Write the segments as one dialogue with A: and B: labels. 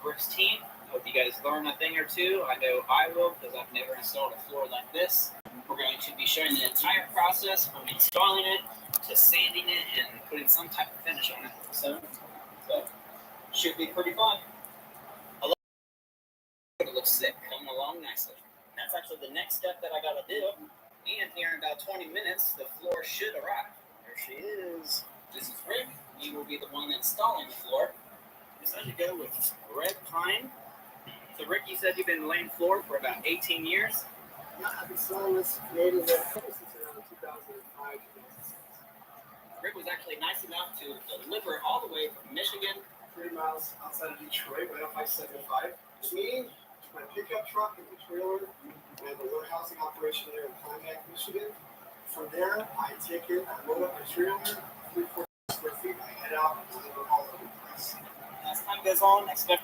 A: Rick's team. Hope you guys learn a thing or two. I know I will, because I've never installed a floor like this. We're going to be showing the entire process from installing it to sanding it and putting some type of finish on it. So should be pretty fun. It looks sick, coming along nicely. That's actually the next step that I gotta do. And here in about 20 minutes, the floor should arrive. There she is. This is Rick. He will be the one installing the floor. Decided to go with red pine. So Rick, you said you've been laying floor for about 18 years?
B: Yeah, I've been selling this native since around 2005, 2006.
A: Rick was actually nice enough to deliver it all the way from Michigan.
B: 3 miles outside of Detroit, right off I-75. It's me, my pickup truck, and the trailer, and the warehousing operation there in Pontiac, Michigan. From there, I take it, I load up my trailer, 3-4 square feet, I head out and deliver all over the place.
A: As time goes on, expect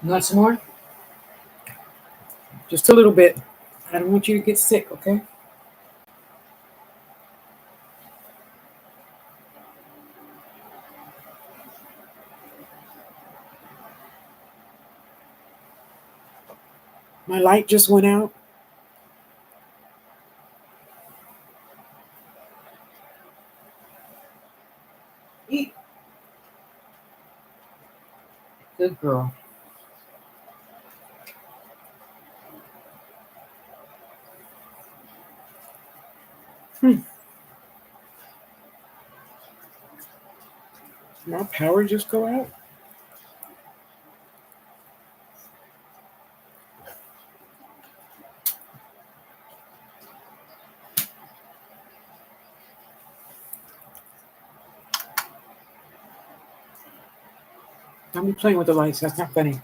C: You want some more? Just a little bit. I don't want you to get sick, okay? My light just went out. Eat. Good girl. My power just go out? Don't be playing with the lights. That's not funny.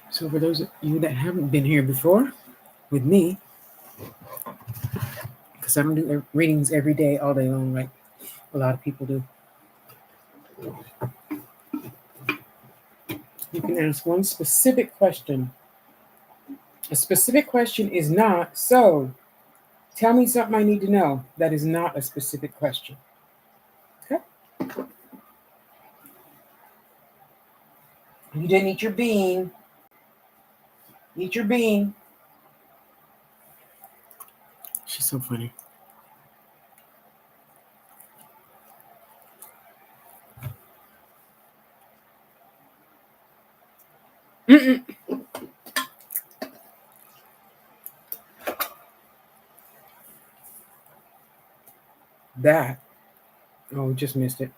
C: So for those of you that haven't been here before with me, because I don't do readings every day, all day long, like a lot of people do. You can ask one specific question. A specific question is not, so tell me something I need to know. That is not a specific question. Okay? You didn't eat your bean. Eat your bean. She's so funny. Mm-mm. That, oh, just missed it.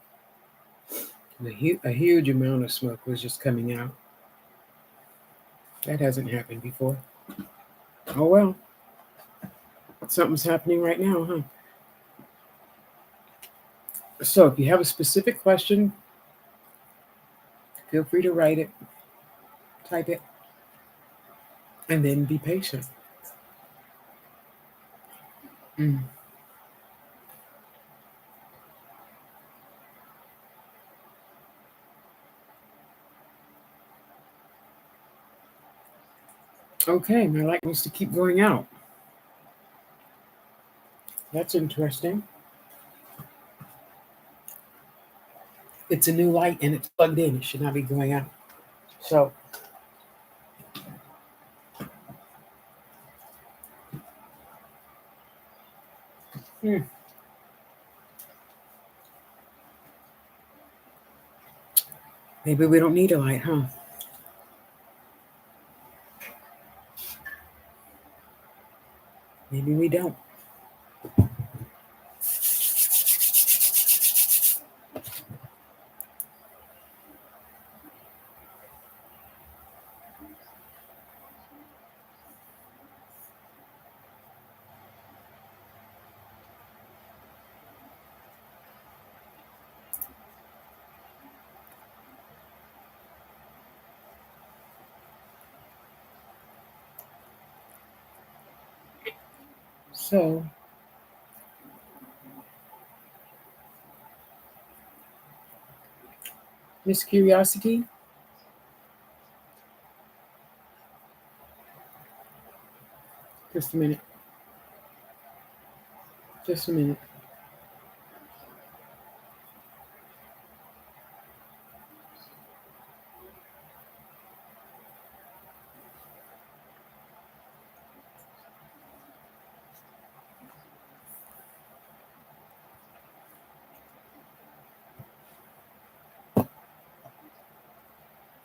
C: A huge amount of smoke was just coming out. That hasn't happened before. Oh, well. Something's happening right now, huh? So if you have a specific question, feel free to write it, type it, and then be patient. Okay, my light wants to keep going out. That's interesting. It's a new light and it's plugged in. It should not be going out. So Maybe we don't need a light, huh? Maybe we don't. So, Miss Curiosity, just a minute. Just a minute.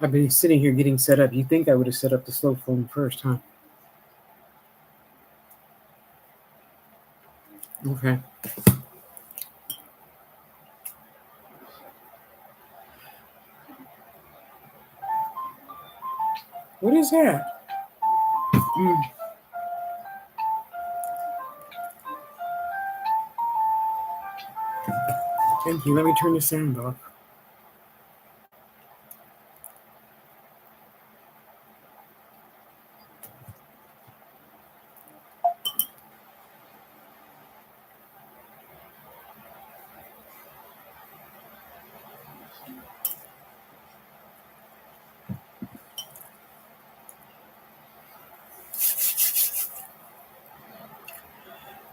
C: I've been sitting here getting set up. You think I would have set up the slow phone first, huh? Okay. What is that? Thank you. Let me turn the sound off.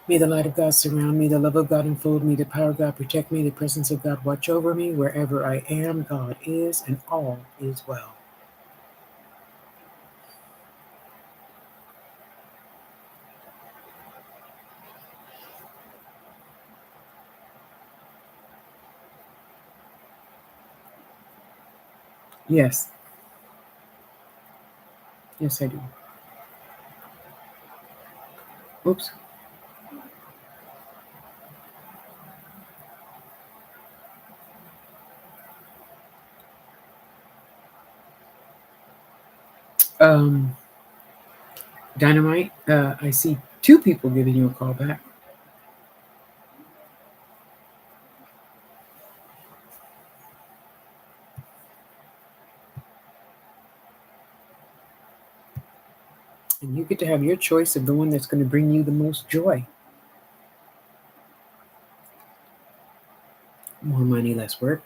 C: May the light of God surround me, the love of God enfold me, the power of God protect me, the presence of God watch over me. Wherever I am, God is, and all is well. Yes. Yes, I do. Oops. Dynamite, I see 2 people giving you a call back. And you get to have your choice of the one that's going to bring you the most joy. More money, less work.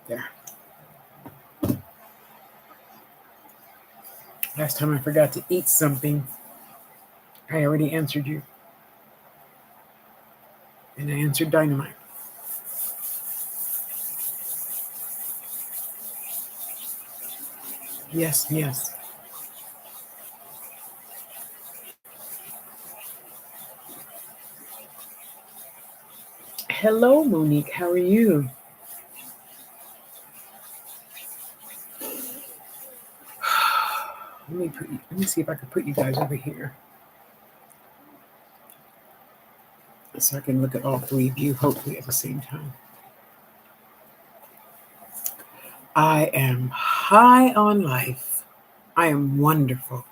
C: There. Last time I forgot to eat something, I already answered you. And I answered Dynamite. Yes, yes. Hello, Monique. How are you? Let me see if I can put you guys over here, so I can look at all 3 of you, hopefully at the same time. I am high on life. I am wonderful.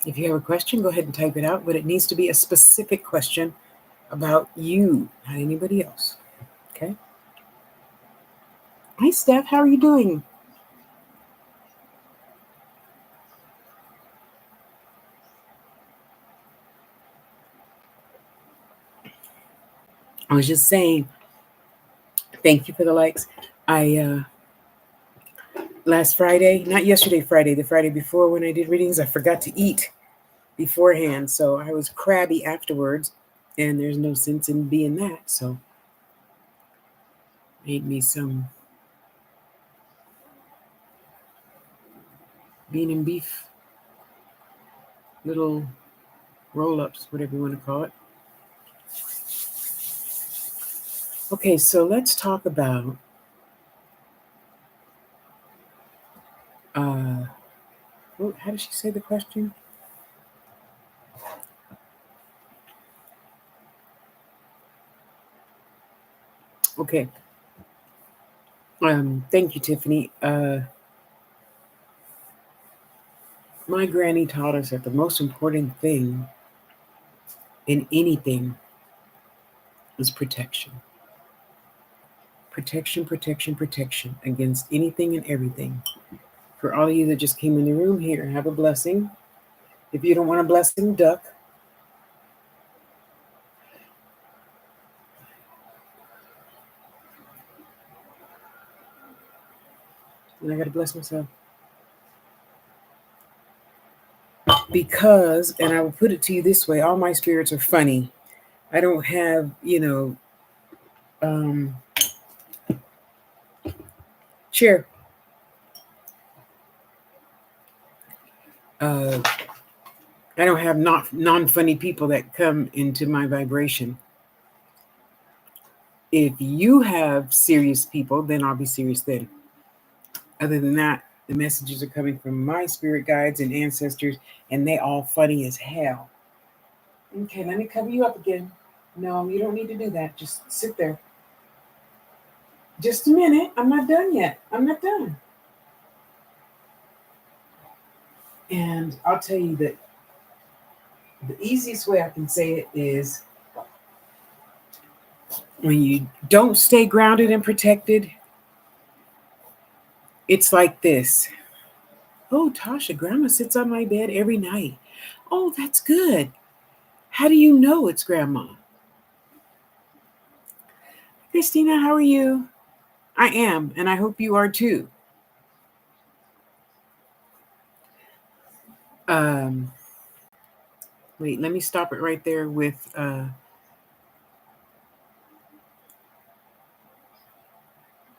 C: If you have a question, go ahead and type it out, but it needs to be a specific question about you, not anybody else. Okay? Hi, Steph. How are you doing? I was just saying, thank you for the likes. Last Friday, not yesterday Friday, the Friday before when I did readings, I forgot to eat beforehand. So I was crabby afterwards, and there's no sense in being that. So made me some bean and beef, little roll-ups, whatever you want to call it. Okay, so let's talk about how does she say the question? Okay. Thank you, Tiffany. My granny taught us that the most important thing in anything is protection. Protection, protection, protection against anything and everything. For all of you that just came in the room here, have a blessing. If you don't want a blessing, duck. And I got to bless myself. Because, and I will put it to you this way, all my spirits are funny. I don't have, share. I don't have non-funny people that come into my vibration. If you have serious people, then I'll be serious then. Other than that, the messages are coming from my spirit guides and ancestors, and they all funny as hell. Okay, let me cover you up again. No, you don't need to do that. Just sit there. Just a minute. I'm not done yet. I'm not done. And I'll tell you that the easiest way I can say it is when you don't stay grounded and protected, it's like this. Oh, Tasha, Grandma sits on my bed every night. Oh, that's good. How do you know it's Grandma? Christina, how are you? I am, and I hope you are too. Wait, let me stop it right there with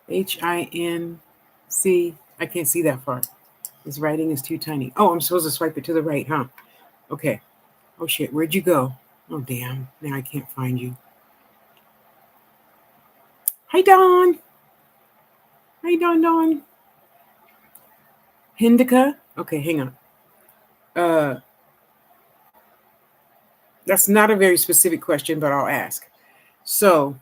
C: HINC. I can't see that far. His writing is too tiny. Oh, I'm supposed to swipe it to the right, huh? Okay. Oh, shit. Where'd you go? Oh, damn. Now I can't find you. Hi, Dawn. Hi, Dawn. Hindika? Okay, hang on. That's not a very specific question, but I'll ask. So,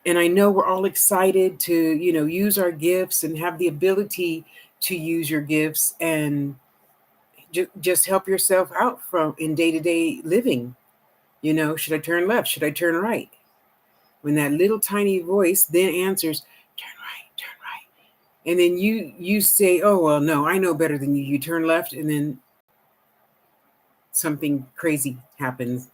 C: and I know we're all excited to, use our gifts and have the ability to use your gifts and just help yourself out in day-to-day living. Should I turn left? Should I turn right? When that little tiny voice then answers, turn right. And then you say, oh, well, no, I know better than you. You turn left, and then something crazy happens,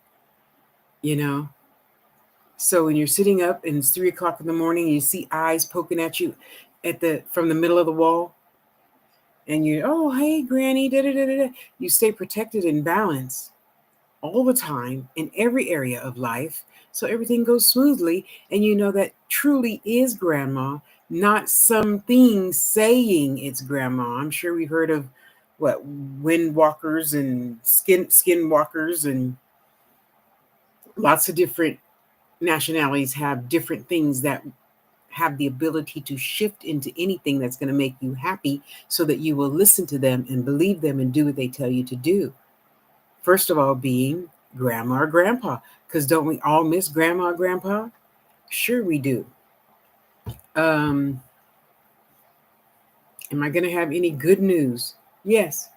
C: So when you're sitting up and it's 3:00 in the morning, and you see eyes poking at you from the middle of the wall, and oh, hey, Granny, you stay protected and balanced all the time in every area of life, so everything goes smoothly, and you know that truly is Grandma, not something saying it's Grandma. I'm sure we've heard of wind walkers and skin walkers, and lots of different nationalities have different things that have the ability to shift into anything that's going to make you happy, so that you will listen to them and believe them and do what they tell you to do. First of all, being Grandma or Grandpa, because don't we all miss Grandma or Grandpa? Sure we do. Am I going to have any good news? Yes.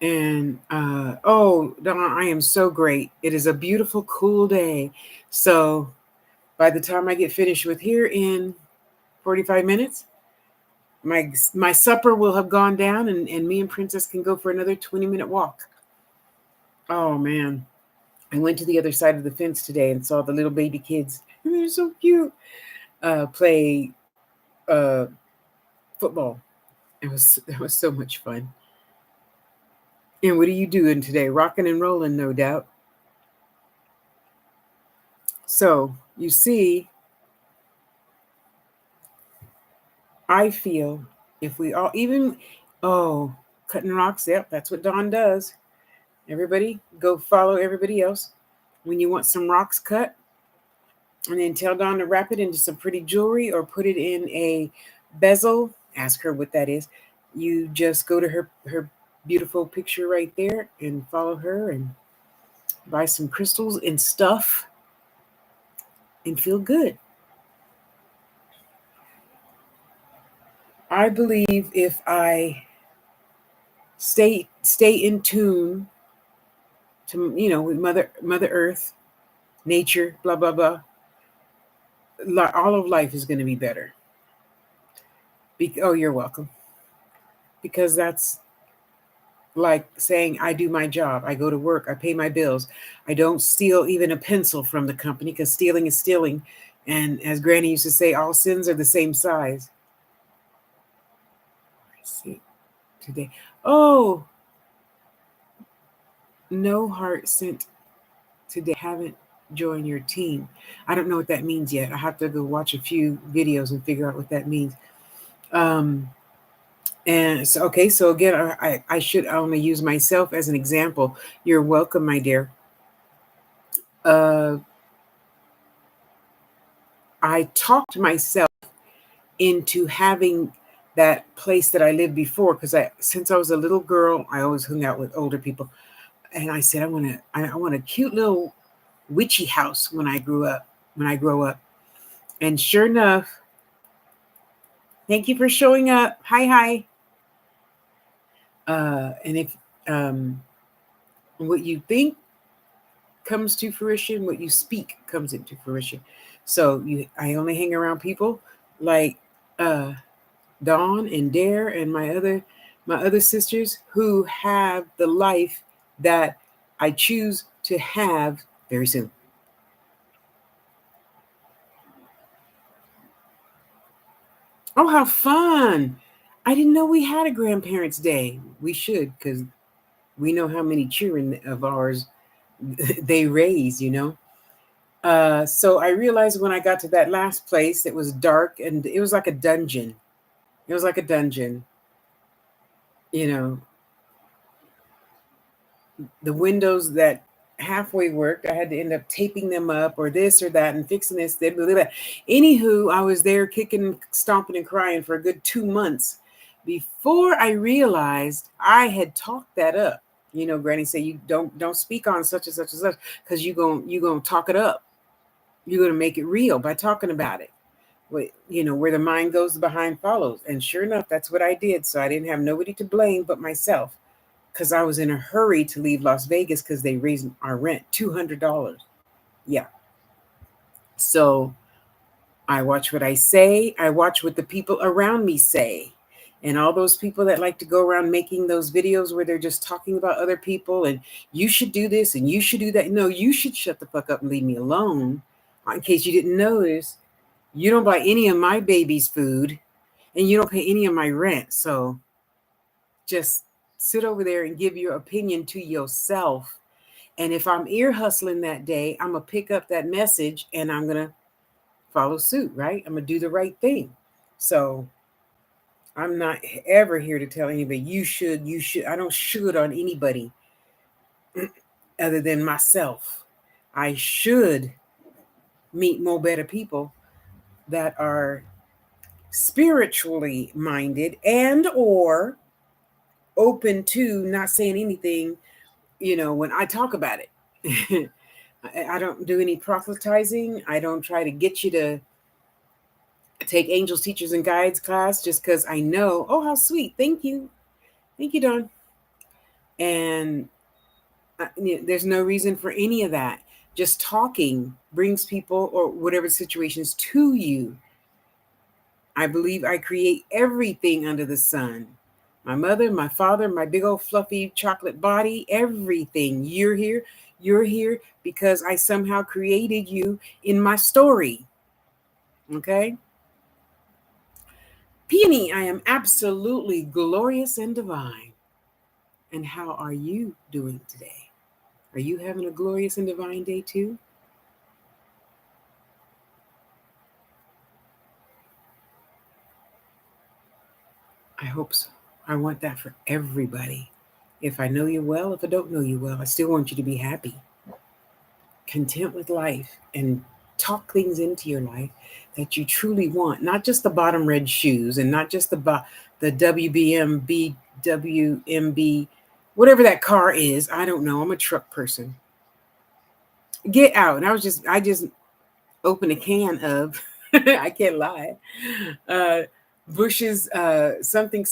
C: And Dawn, I am so great. It is a beautiful, cool day. So by the time I get finished with here in 45 minutes, my supper will have gone down, and me and Princess can go for another 20-minute walk. Oh, man. I went to the other side of the fence today and saw the little baby kids. They're so cute. Play football. That was so much fun. And what are you doing today? Rocking and rolling, no doubt. So you see, I feel if we all cutting rocks, yep, that's what Dawn does. Everybody go follow everybody else. When you want some rocks cut, and then tell Dawn to wrap it into some pretty jewelry or put it in a bezel. Ask her what that is. You just go to her beautiful picture right there and follow her and buy some crystals and stuff and feel good. I believe if I stay in tune to with Mother Earth, nature, blah blah blah, all of life is going to be better. Oh, you're welcome. Because that's like saying I do my job. I go to work. I pay my bills. I don't steal even a pencil from the company because stealing is stealing. And as Granny used to say, all sins are the same size. Let's see today. Oh, no heart sent today. Haven't joined your team. I don't know what that means yet. I have to go watch a few videos and figure out what that means. And so, okay, so again, I should only use myself as an example. You're welcome, my dear. I talked myself into having that place that I lived before because since I was a little girl, I always hung out with older people, and I said I want a cute little witchy house when I grow up. And sure enough, thank you for showing up. Hi. And if what you think comes to fruition, what you speak comes into fruition. So I only hang around people like Dawn and Dare and my other sisters who have the life that I choose to have very soon. Oh, how fun! I didn't know we had a Grandparents' Day. We should, because we know how many children of ours they raise, So I realized when I got to that last place, it was dark and it was like a dungeon. The windows that halfway worked, I had to end up taping them up or this or that and fixing this. Anywho, I was there kicking, stomping and crying for a good 2 months before I realized I had talked that up. Granny said, you don't speak on such and such and such because you're going to talk it up. You're going to make it real by talking about it. Where the mind goes, the behind follows. And sure enough, that's what I did. So I didn't have nobody to blame but myself because I was in a hurry to leave Las Vegas because they raised our rent $200. Yeah. So I watch what I say. I watch what the people around me say. And all those people that like to go around making those videos where they're just talking about other people and you should do this and you should do that. No, you should shut the fuck up and leave me alone. In case you didn't notice, you don't buy any of my baby's food and you don't pay any of my rent. So just sit over there and give your opinion to yourself. And if I'm ear hustling that day, I'm going to pick up that message and I'm going to follow suit, right? I'm going to do the right thing. So I'm not ever here to tell anybody, you should. I don't should on anybody other than myself. I should meet more better people that are spiritually minded and or open to not saying anything, when I talk about it. I don't do any proselytizing. I don't try to get you to take angels, teachers, and guides class just because I know, oh, how sweet. Thank you, Dawn. And there's no reason for any of that. Just talking brings people or whatever situations to you. I believe I create everything under the sun. My mother, my father, my big old fluffy chocolate body, everything. You're here because I somehow created you in my story. Okay? Peony, I am absolutely glorious and divine. And how are you doing today? Are you having a glorious and divine day too? hope so. I want that for everybody. If I know you well, if I don't know you well, I still want you to be happy, content with life, and talk things into your life that you truly want. Not just the bottom red shoes, and not just the WBM, BWMB, whatever that car is. I don't know. I'm a truck person. Get out. And I just opened a can of, I can't lie, Bush's something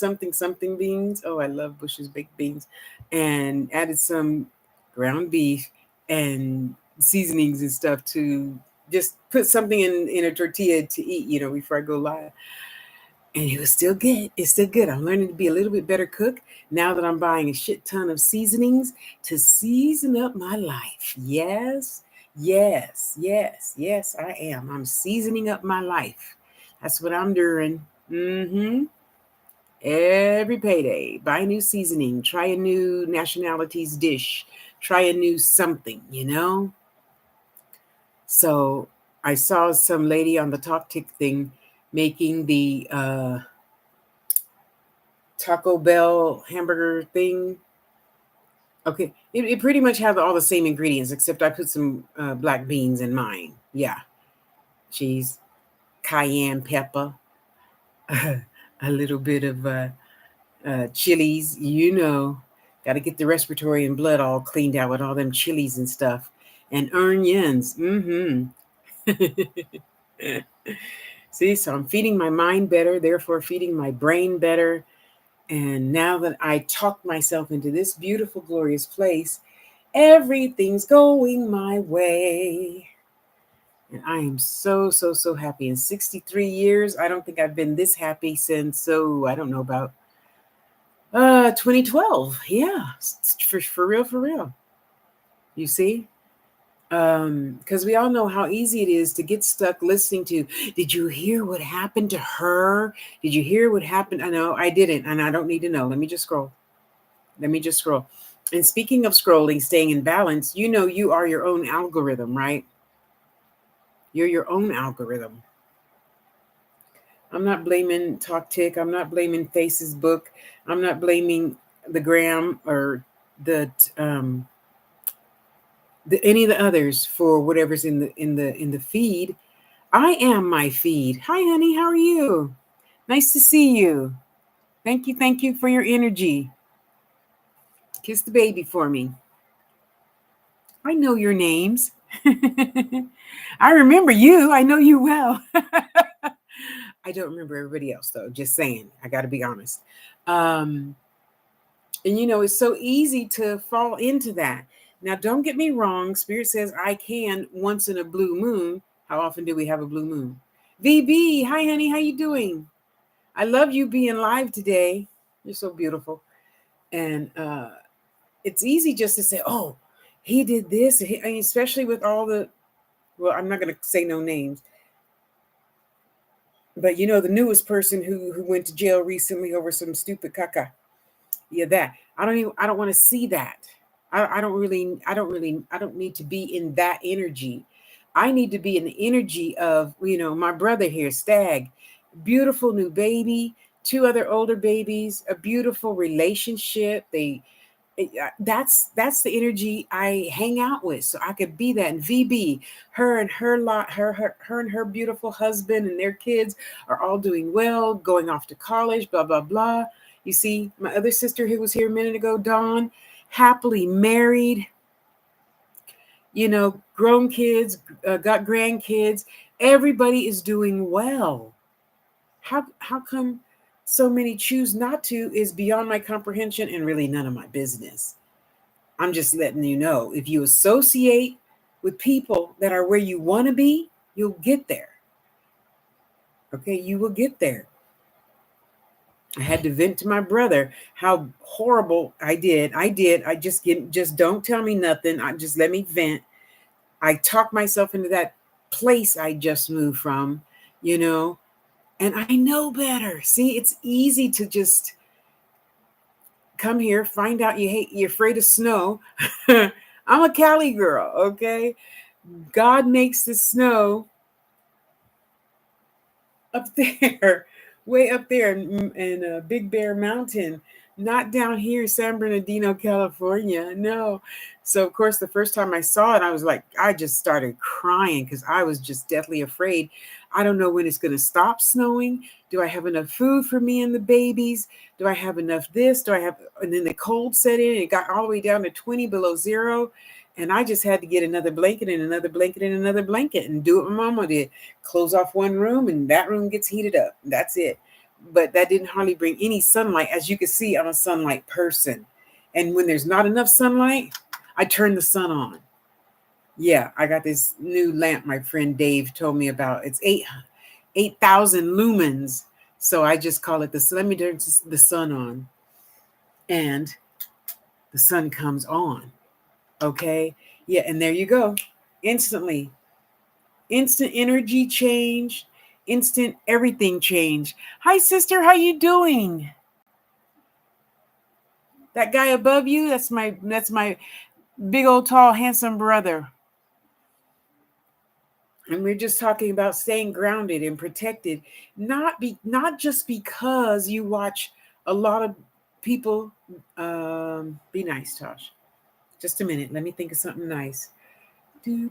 C: beans. Oh, I love Bush's baked beans. And added some ground beef and seasonings and stuff to just put something in a tortilla to eat, before I go live. And it was still good. It's still good. I'm learning to be a little bit better cook now that I'm buying a shit ton of seasonings to season up my life. Yes, I am. I'm seasoning up my life. That's what I'm doing. Every payday, buy new seasoning, try a new nationalities dish, try a new something. So I saw some lady on the Talk Tick thing making the Taco Bell hamburger thing. Okay, it pretty much has all the same ingredients, except I put some black beans in mine. Yeah, cheese, cayenne pepper, a little bit of chilies. Got to get the respiratory and blood all cleaned out with all them chilies and stuff, and onions. See, so I'm feeding my mind better, therefore feeding my brain better. And now that I talked myself into this beautiful, glorious place, everything's going my way. And I am so, so, so happy. In 63 years, I don't think I've been this happy since, I don't know, about 2012. Yeah, for real. You see? Because we all know how easy it is to get stuck listening to, did you hear what happened to her? Did you hear what happened? I know I didn't, and I don't need to know. Let me just scroll. And speaking of scrolling, staying in balance, you are your own algorithm, right? You're your own algorithm. I'm not blaming TalkTick. I'm not blaming Facebook. I'm not blaming the Gram or the any of the others for whatever's in the feed. I am my feed. Hi, honey. How are you? Nice to see you. Thank you for your energy. Kiss the baby for me. I know your names. I remember you. I know you well. I don't remember everybody else, though. Just saying. I got to be honest. And, it's so easy to fall into that. Now, don't get me wrong. Spirit says I can once in a blue moon. How often do we have a blue moon? VB, hi, honey. How you doing? I love you being live today. You're so beautiful. And it's easy just to say, oh, he did this. Especially with all the, well, I'm not going to say no names. But, the newest person who went to jail recently over some stupid caca. Yeah, that. I don't want to see that. I don't need to be in that energy. I need to be in the energy of, my brother here, Stag, beautiful new baby, 2 other older babies, a beautiful relationship. That's the energy I hang out with. So I could be that. And VB, her and her beautiful husband and their kids are all doing well, going off to college, blah, blah, blah. You see, my other sister who was here a minute ago, Dawn, happily married, grown kids, got grandkids. Everybody is doing well. How come so many choose not to is beyond my comprehension and really none of my business. I'm just letting you know, if you associate with people that are where you want to be, you'll get there. Okay, you will get there. I had to vent to my brother how horrible I did. I just don't tell me nothing. Just let me vent. I talked myself into that place I just moved from, and I know better. See, it's easy to just come here, find out you're afraid of snow. I'm a Cali girl, okay? God makes the snow up there way up there in Big Bear Mountain, not down here in San Bernardino, California. No. So, of course, the first time I saw it, I was like, I just started crying because I was just deathly afraid. I don't know when it's going to stop snowing. Do I have enough food for me and the babies? Do I have enough this? Do I have, and then the cold set in. It got all the way down to 20 below zero. And I just had to get another blanket and another blanket and another blanket and do what my mama did. Close off one room and that room gets heated up. That's it. But that didn't hardly bring any sunlight. As you can see, I'm a sunlight person. And when there's not enough sunlight, I turn the sun on. Yeah, I got this new lamp my friend Dave told me about. It's 8,000 lumens. So I just call it let me turn the sun on. And the sun comes on. Okay. Yeah. And there you go. Instantly. Instant energy change. Instant everything change. Hi, sister. How you doing? That guy above you, that's my big old tall handsome brother. And we're just talking about staying grounded and protected, not just because you watch a lot of people. Be nice, Tosh. Just a minute. Let me think of something nice. No,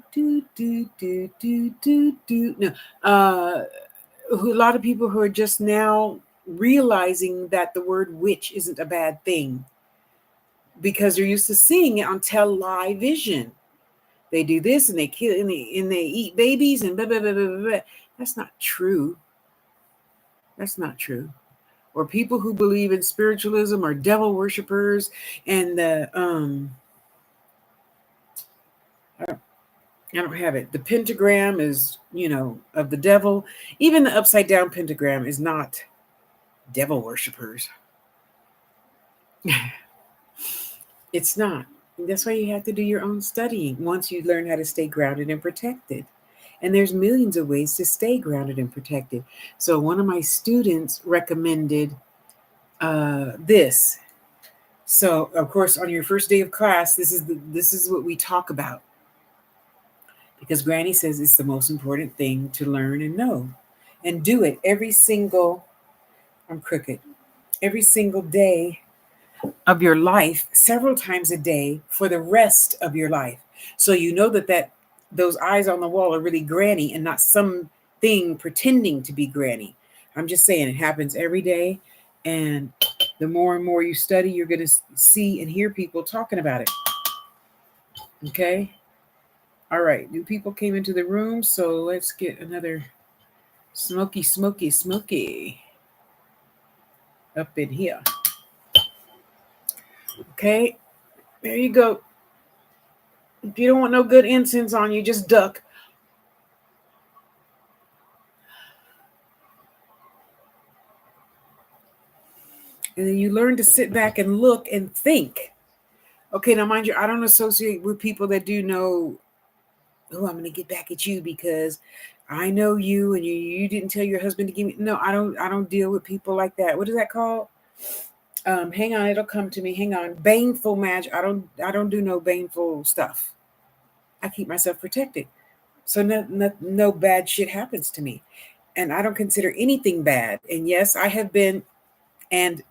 C: a lot of people who are just now realizing that the word witch isn't a bad thing because they're used to seeing it on television. They do this and they kill and they eat babies and blah, blah, blah, blah, blah. That's not true. That's not true. Or people who believe in spiritualism or devil worshipers and I don't have it. The pentagram is, of the devil. Even the upside down pentagram is not devil worshipers. It's not. That's why you have to do your own studying once you learn how to stay grounded and protected. And there's millions of ways to stay grounded and protected. So one of my students recommended this. So of course, on your first day of class, this is what we talk about. Because Granny says it's the most important thing to learn and know. And do it every single day of your life, several times a day for the rest of your life. So you know that those eyes on the wall are really Granny and not something pretending to be Granny. I'm just saying it happens every day. And the more and more you study, you're going to see and hear people talking about it. Okay? All right. New people came into the room, so let's get another smoky up in here. Okay, there you go. If you don't want no good incense on you, just duck. And then you learn to sit back and look and think. Okay, now mind you, I don't associate with people that do know, oh, I'm going to get back at you because I know you and you didn't tell your husband to give me. No, I don't deal with people like that. What is that called? Hang on, it'll come to me. Hang on. Baneful magic. I don't do no baneful stuff. I keep myself protected. So no bad shit happens to me. And I don't consider anything bad. And yes, I have been and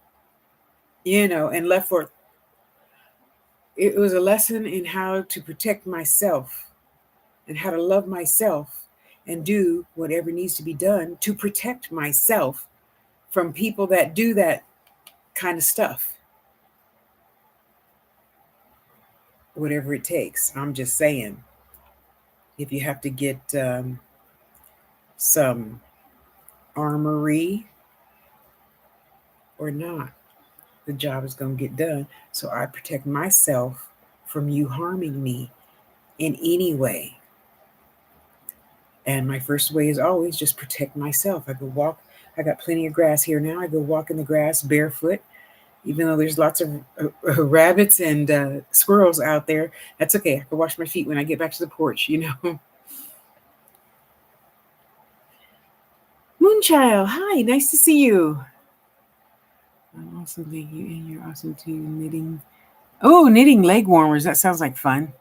C: left for it was a lesson in how to protect myself and how to love myself and do whatever needs to be done to protect myself from people that do that kind of stuff. Whatever it takes. I'm just saying, if you have to get some armory or not, the job is going to get done. So I protect myself from you harming me in any way. And my first way is always just protect myself. I go walk. I got plenty of grass here now. I go walk in the grass barefoot. Even though there's lots of rabbits and squirrels out there, that's okay. I can wash my feet when I get back to the porch, Moonchild, hi, nice to see you. I'm also thank you, and you're awesome too. Knitting. Oh, knitting leg warmers. That sounds like fun.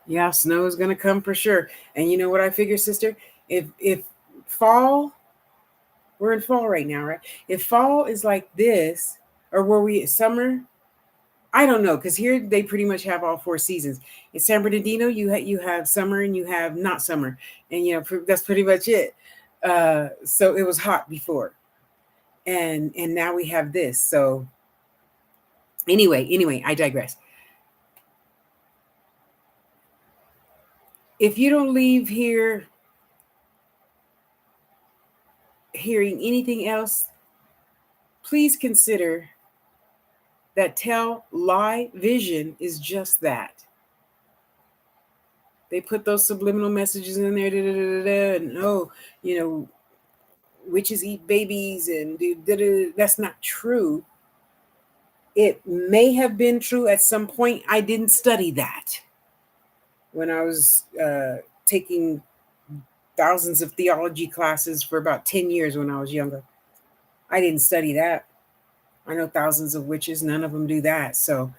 C: Yeah, snow is gonna come for sure. And you know what I figure, sister? If fall We're in fall right now, right? If fall is like this, or were we at summer? I don't know, because here they pretty much have all 4 seasons. In San Bernardino, you have summer and you have not summer, and that's pretty much it. So it was hot before, and now we have this. So anyway, I digress. If you don't leave here hearing anything else, please consider that tell lie vision is just that. They put those subliminal messages in there, and witches eat babies, and that's not true. It may have been true at some point. I didn't study that when I was taking thousands of theology classes for about 10 years when I was younger. I didn't study that. I know thousands of witches. None of them do that. So,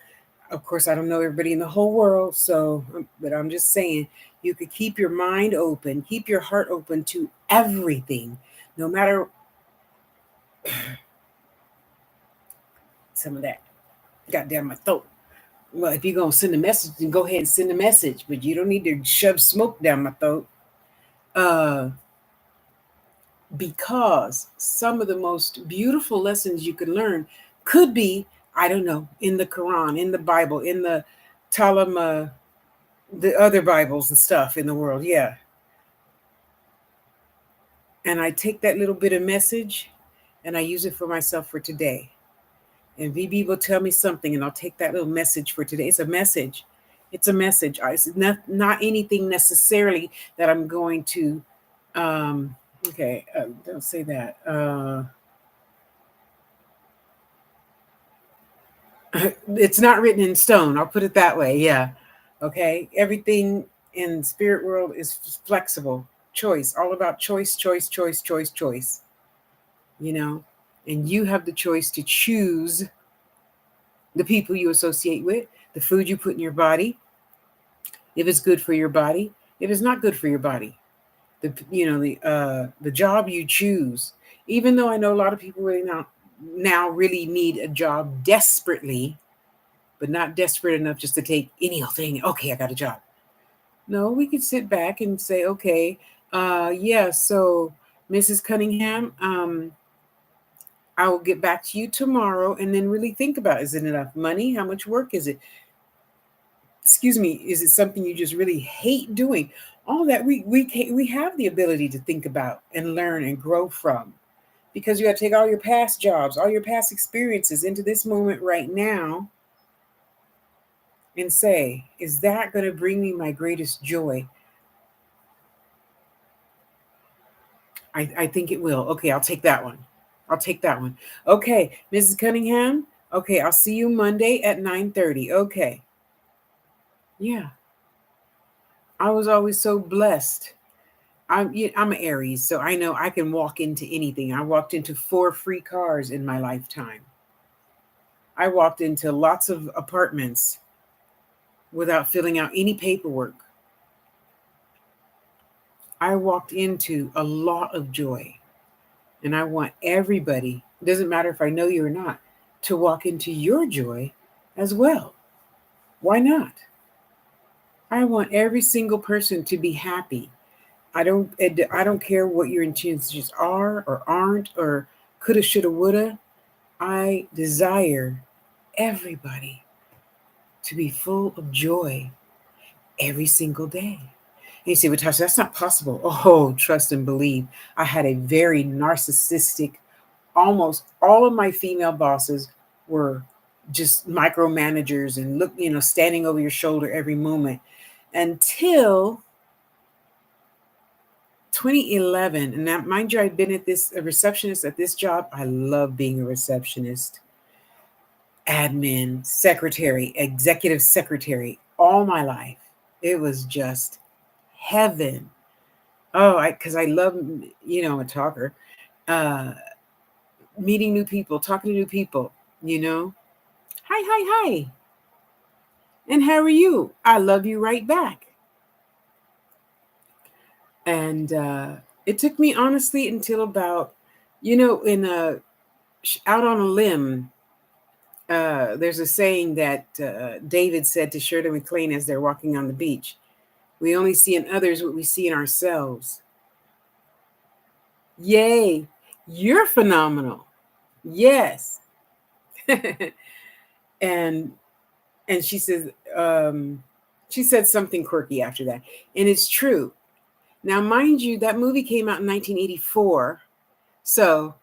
C: of course, I don't know everybody in the whole world. So, but I'm just saying, you could keep your mind open, keep your heart open to everything, no matter some of that got down my throat. Well, if you're going to send a message, then go ahead and send a message, but you don't need to shove smoke down my throat. Because some of the most beautiful lessons you can learn could be, I don't know, in the Quran, in the Bible, in the Talmud, the other Bibles and stuff in the world. Yeah. And I take that little bit of message and I use it for myself for today. And VB will tell me something and I'll take that little message for today. It's a message. It's a message. It's not anything necessarily that I'm going to, okay, don't say that. It's not written in stone. I'll put it that way. Yeah. Okay. Everything in spirit world is flexible. Choice. All about choice. And you have the choice to choose the people you associate with, the food you put in your body, if it's good for your body, if it's not good for your body, the job you choose. Even though I know a lot of people now really need a job desperately, but not desperate enough just to take any old thing. Okay, I got a job. No, we could sit back and say, okay, so Mrs. Cunningham, I will get back to you tomorrow, and then really think about, is it enough money? How much work is it? Excuse me, is it something you just really hate doing? All that we have the ability to think about and learn and grow from, because you got to take all your past jobs, all your past experiences into this moment right now and say, is that going to bring me my greatest joy? I think it will. Okay, I'll take that one. Okay, Mrs. Cunningham. Okay, I'll see you Monday at 9:30. Okay. Yeah. I was always so blessed. I'm an Aries, so I know I can walk into anything. I walked into 4 free cars in my lifetime. I walked into lots of apartments without filling out any paperwork. I walked into a lot of joy. And I want everybody, doesn't matter if I know you or not, to walk into your joy as well. Why not? I want every single person to be happy. I don't care what your intentions are or aren't or coulda, shoulda, woulda. I desire everybody to be full of joy every single day. And you say, well, Tasha, that's not possible. Oh, trust and believe. I had a very narcissistic, almost all of my female bosses were just micromanagers and standing over your shoulder every moment until 2011. And now, mind you, I've been a receptionist at this job. I love being a receptionist, admin, secretary, executive secretary, all my life. It was just heaven. Oh, because I love, I'm a talker, meeting new people, talking to new people, Hi. And how are you? I love you right back. And it took me honestly until about You know, in Out on a Limb, there's a saying that David said to Shirley MacLaine as they're walking on the beach. We only see in others what we see in ourselves. Yay, you're phenomenal. Yes. and she says, she said something quirky after that. And it's true. Now, mind you, that movie came out in 1984. So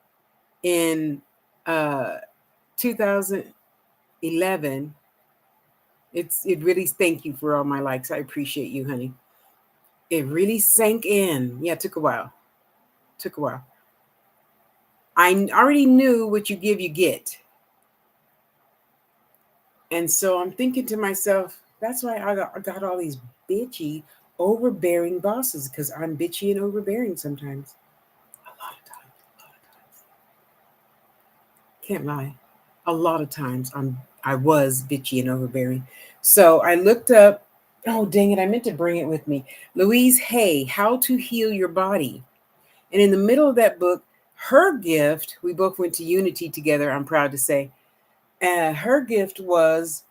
C: in 2011, it really, thank you for all my likes. I appreciate you, honey. It really sank in. Yeah, it took a while. I already knew what you give, you get. And so I'm thinking to myself, that's why I got all these bitchy, overbearing bosses, because I'm bitchy and overbearing sometimes. A lot of times. Can't lie. A lot of times I was bitchy and overbearing. So I looked up, oh dang it, I meant to bring it with me. Louise Hay, How to Heal Your Body. And in the middle of that book, her gift, we both went to Unity together, I'm proud to say. Her gift was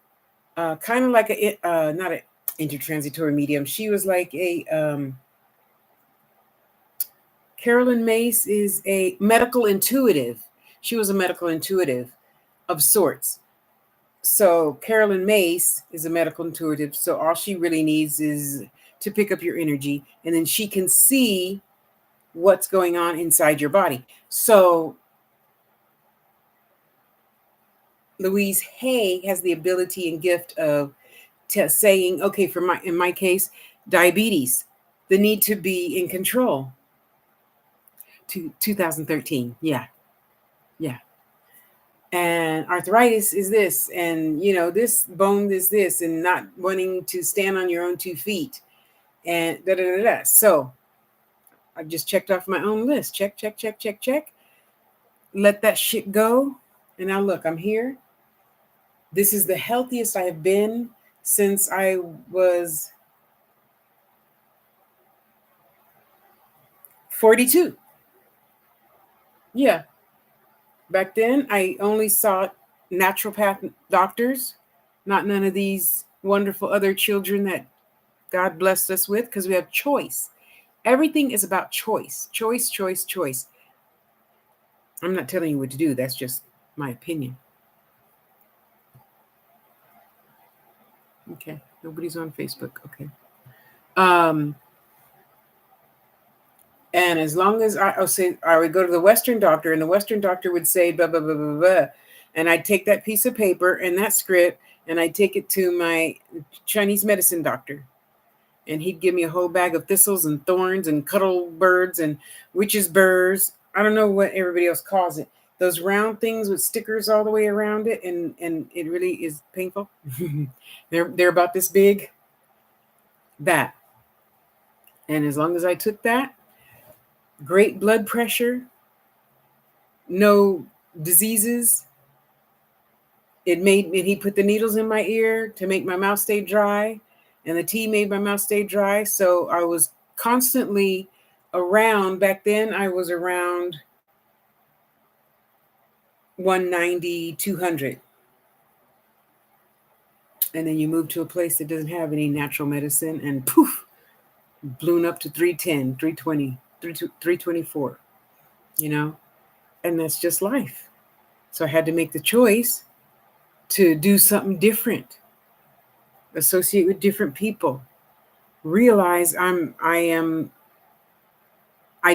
C: kind of like not an intertransitory medium. She was like a, Carolyn Mace is a medical intuitive. She was a medical intuitive of sorts. So Carolyn Mace is a medical intuitive. So all she really needs is to pick up your energy, and then she can see what's going on inside your body. So Louise Hay has the ability and gift of saying, okay, in my case, diabetes, the need to be in control. 2013, yeah. And arthritis is this, and this bone is this, and not wanting to stand on your own 2 feet, and da da da da. So I just checked off my own list. Check. Let that shit go. And now look, I'm here. This is the healthiest I have been since I was 42. Yeah. Back then, I only saw naturopath doctors, not none of these wonderful other children that God blessed us with, because we have choice. Everything is about choice. Choice. I'm not telling you what to do. That's just my opinion. Okay. Nobody's on Facebook. Okay. And as long as I would go to the Western doctor, and the Western doctor would say, blah, blah, blah, blah, blah. And I'd take that piece of paper and that script, and I'd take it to my Chinese medicine doctor. And he'd give me a whole bag of thistles and thorns and cuddle birds and witches' burrs. I don't know what everybody else calls it. Those round things with stickers all the way around it, and it really is painful. They're about this big. That. And as long as I took that, great blood pressure, no diseases. He put the needles in my ear to make my mouth stay dry, and the tea made my mouth stay dry. So I was constantly around. Back then, I was around 190, 200. And then you move to a place that doesn't have any natural medicine, and poof, blown up to 310, 320, 324, and that's just life. So I had to make the choice to do something different, associate with different people, realize I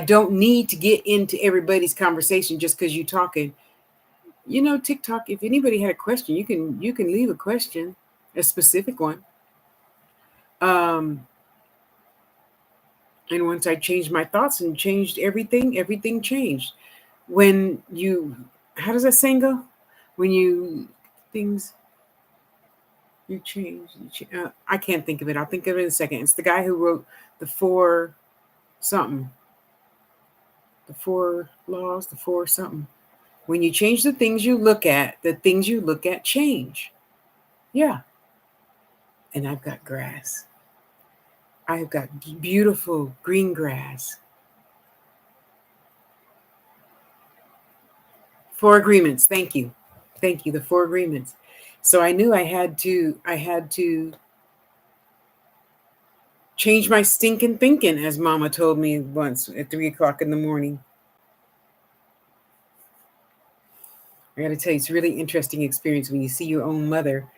C: don't need to get into everybody's conversation just because you're talking. TikTok, if anybody had a question, you can leave a question, a specific one. And once I changed my thoughts and changed everything changed. When you, how does that saying go? When you change. I can't think of it. I'll think of it in a second. It's the guy who wrote the 4 something. The 4 laws, the 4 something. When you change the things you look at, the things you look at change. Yeah. And I've got grass. I've got beautiful green grass. 4 agreements. Thank you. Thank you. The 4 agreements. So I knew I had to change my stinking thinking, as Mama told me once at 3 o'clock in the morning. I got to tell you, it's a really interesting experience when you see your own mother,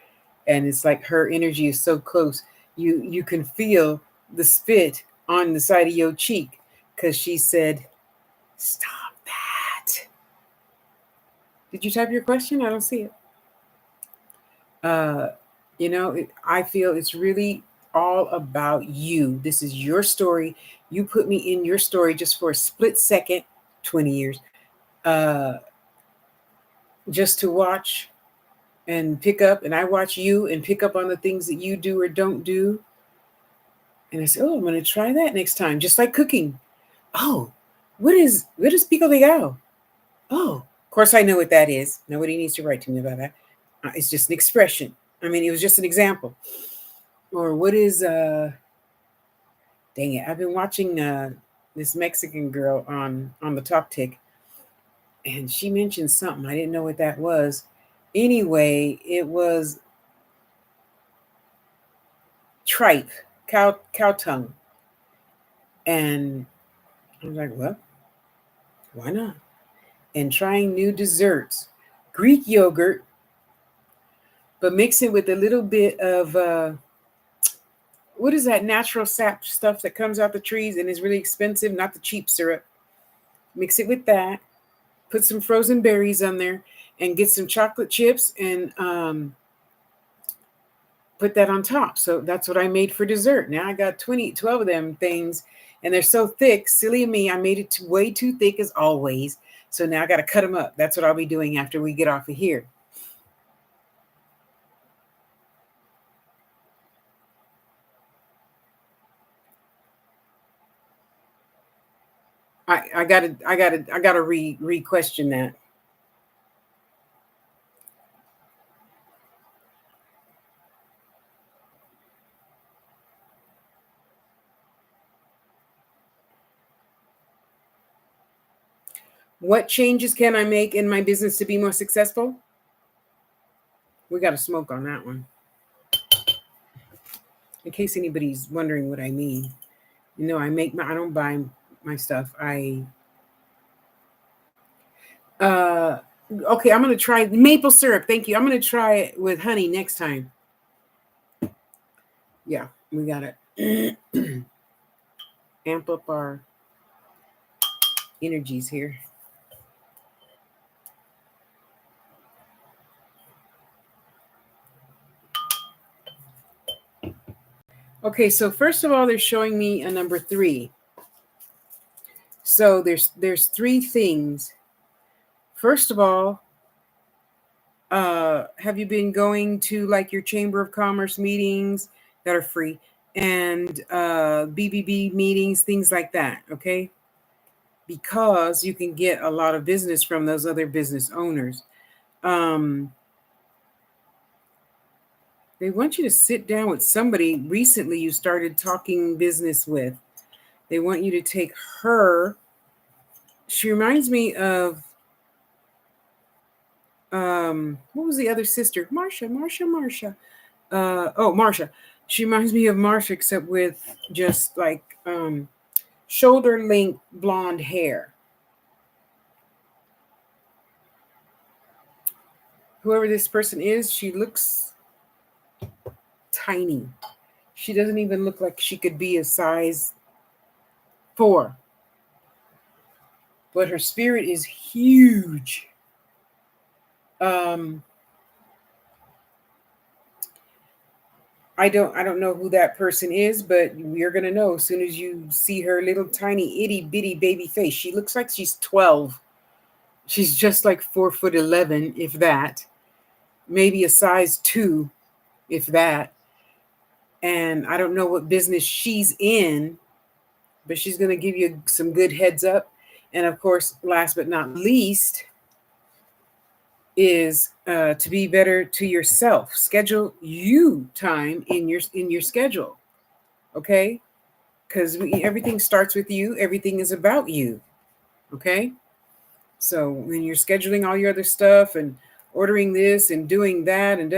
C: and it's like her energy is so close. You can feel the spit on the side of your cheek because she said, "Stop that." Did you type your question? I don't see it. I feel it's really all about you. This is your story. You put me in your story just for a split second, 20 years, just to watch and pick up. And I watch you and pick up on the things that you do or don't do. And I said, oh, I'm going to try that next time. Just like cooking. Oh, what is pico de gallo? Oh, of course I know what that is. Nobody needs to write to me about that. It's just an expression. I mean, it was just an example. Or what is, dang it, I've been watching this Mexican girl on the Talk Tick, and she mentioned something. I didn't know what that was. Anyway, it was tripe, cow tongue. And I was like, well, why not? And trying new desserts, Greek yogurt, but mix it with a little bit of, what is that natural sap stuff that comes out the trees and is really expensive, not the cheap syrup. Mix it with that. Put some frozen berries on there and get some chocolate chips and put that on top. So that's what I made for dessert. Now I got 12 of them things, and they're so thick. Silly of me, I made it way too thick as always. So now I got to cut them up. That's what I'll be doing after we get off of here. I gotta re-question that. What changes can I make in my business to be more successful? We got to smoke on that one. In case anybody's wondering what I mean. I don't buy my stuff. Okay, I'm going to try maple syrup. Thank you. I'm going to try it with honey next time. Yeah, we got to amp up our energies here. Okay, so first of all, they're showing me a number 3. So there's 3 things. First of all, have you been going to like your Chamber of Commerce meetings that are free and BBB meetings, things like that, okay? Because you can get a lot of business from those other business owners. They want you to sit down with somebody recently you started talking business with. They want you to take her. She reminds me of, what was the other sister? Marsha. Marsha. She reminds me of Marsha, except with just like shoulder length blonde hair. Whoever this person is, she looks tiny. She doesn't even look like she could be a size 4. But her spirit is huge. I don't know who that person is, but you're gonna know as soon as you see her little tiny itty bitty baby face. She looks like she's 12. She's just like 4'11", if that. Maybe a size 2, if that. And I don't know what business she's in, but she's gonna give you some good heads up. And of course, last but not least, is to be better to yourself. Schedule you time in your schedule, okay? Because everything starts with you. Everything is about you, okay? So when you're scheduling all your other stuff and ordering this and doing that and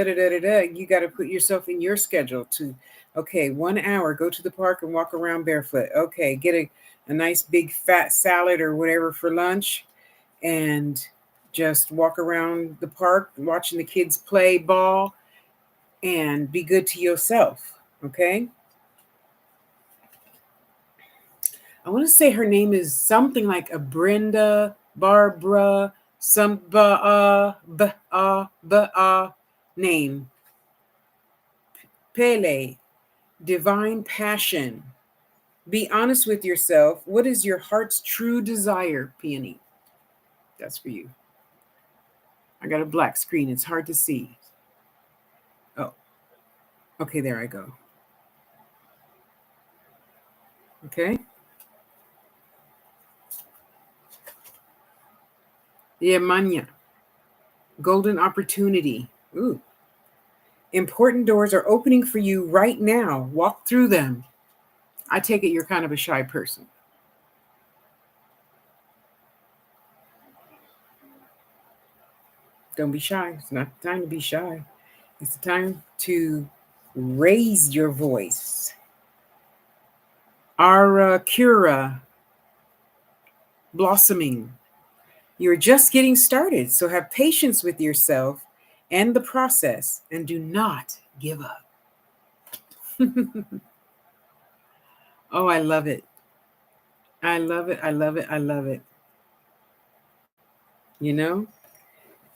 C: you got to put yourself in your schedule to, okay, 1 hour, go to the park and walk around barefoot. Okay, get a nice big fat salad or whatever for lunch and just walk around the park watching the kids play ball and be good to yourself. Okay. I want to say her name is something like a Brenda, Barbara, some name. Pele, divine passion. Be honest with yourself. What is your heart's true desire, Peony? That's for you. I got a black screen. It's hard to see. Oh, okay, there I go. Okay. Yemanya, golden opportunity. Ooh. Important doors are opening for you right now. Walk through them. I take it you're kind of a shy person. Don't be shy. It's not the time to be shy. It's the time to raise your voice. Ara Cura, blossoming. You're just getting started, so have patience with yourself and the process, and do not give up. Oh, I love it. I love it. I love it. I love it. You know?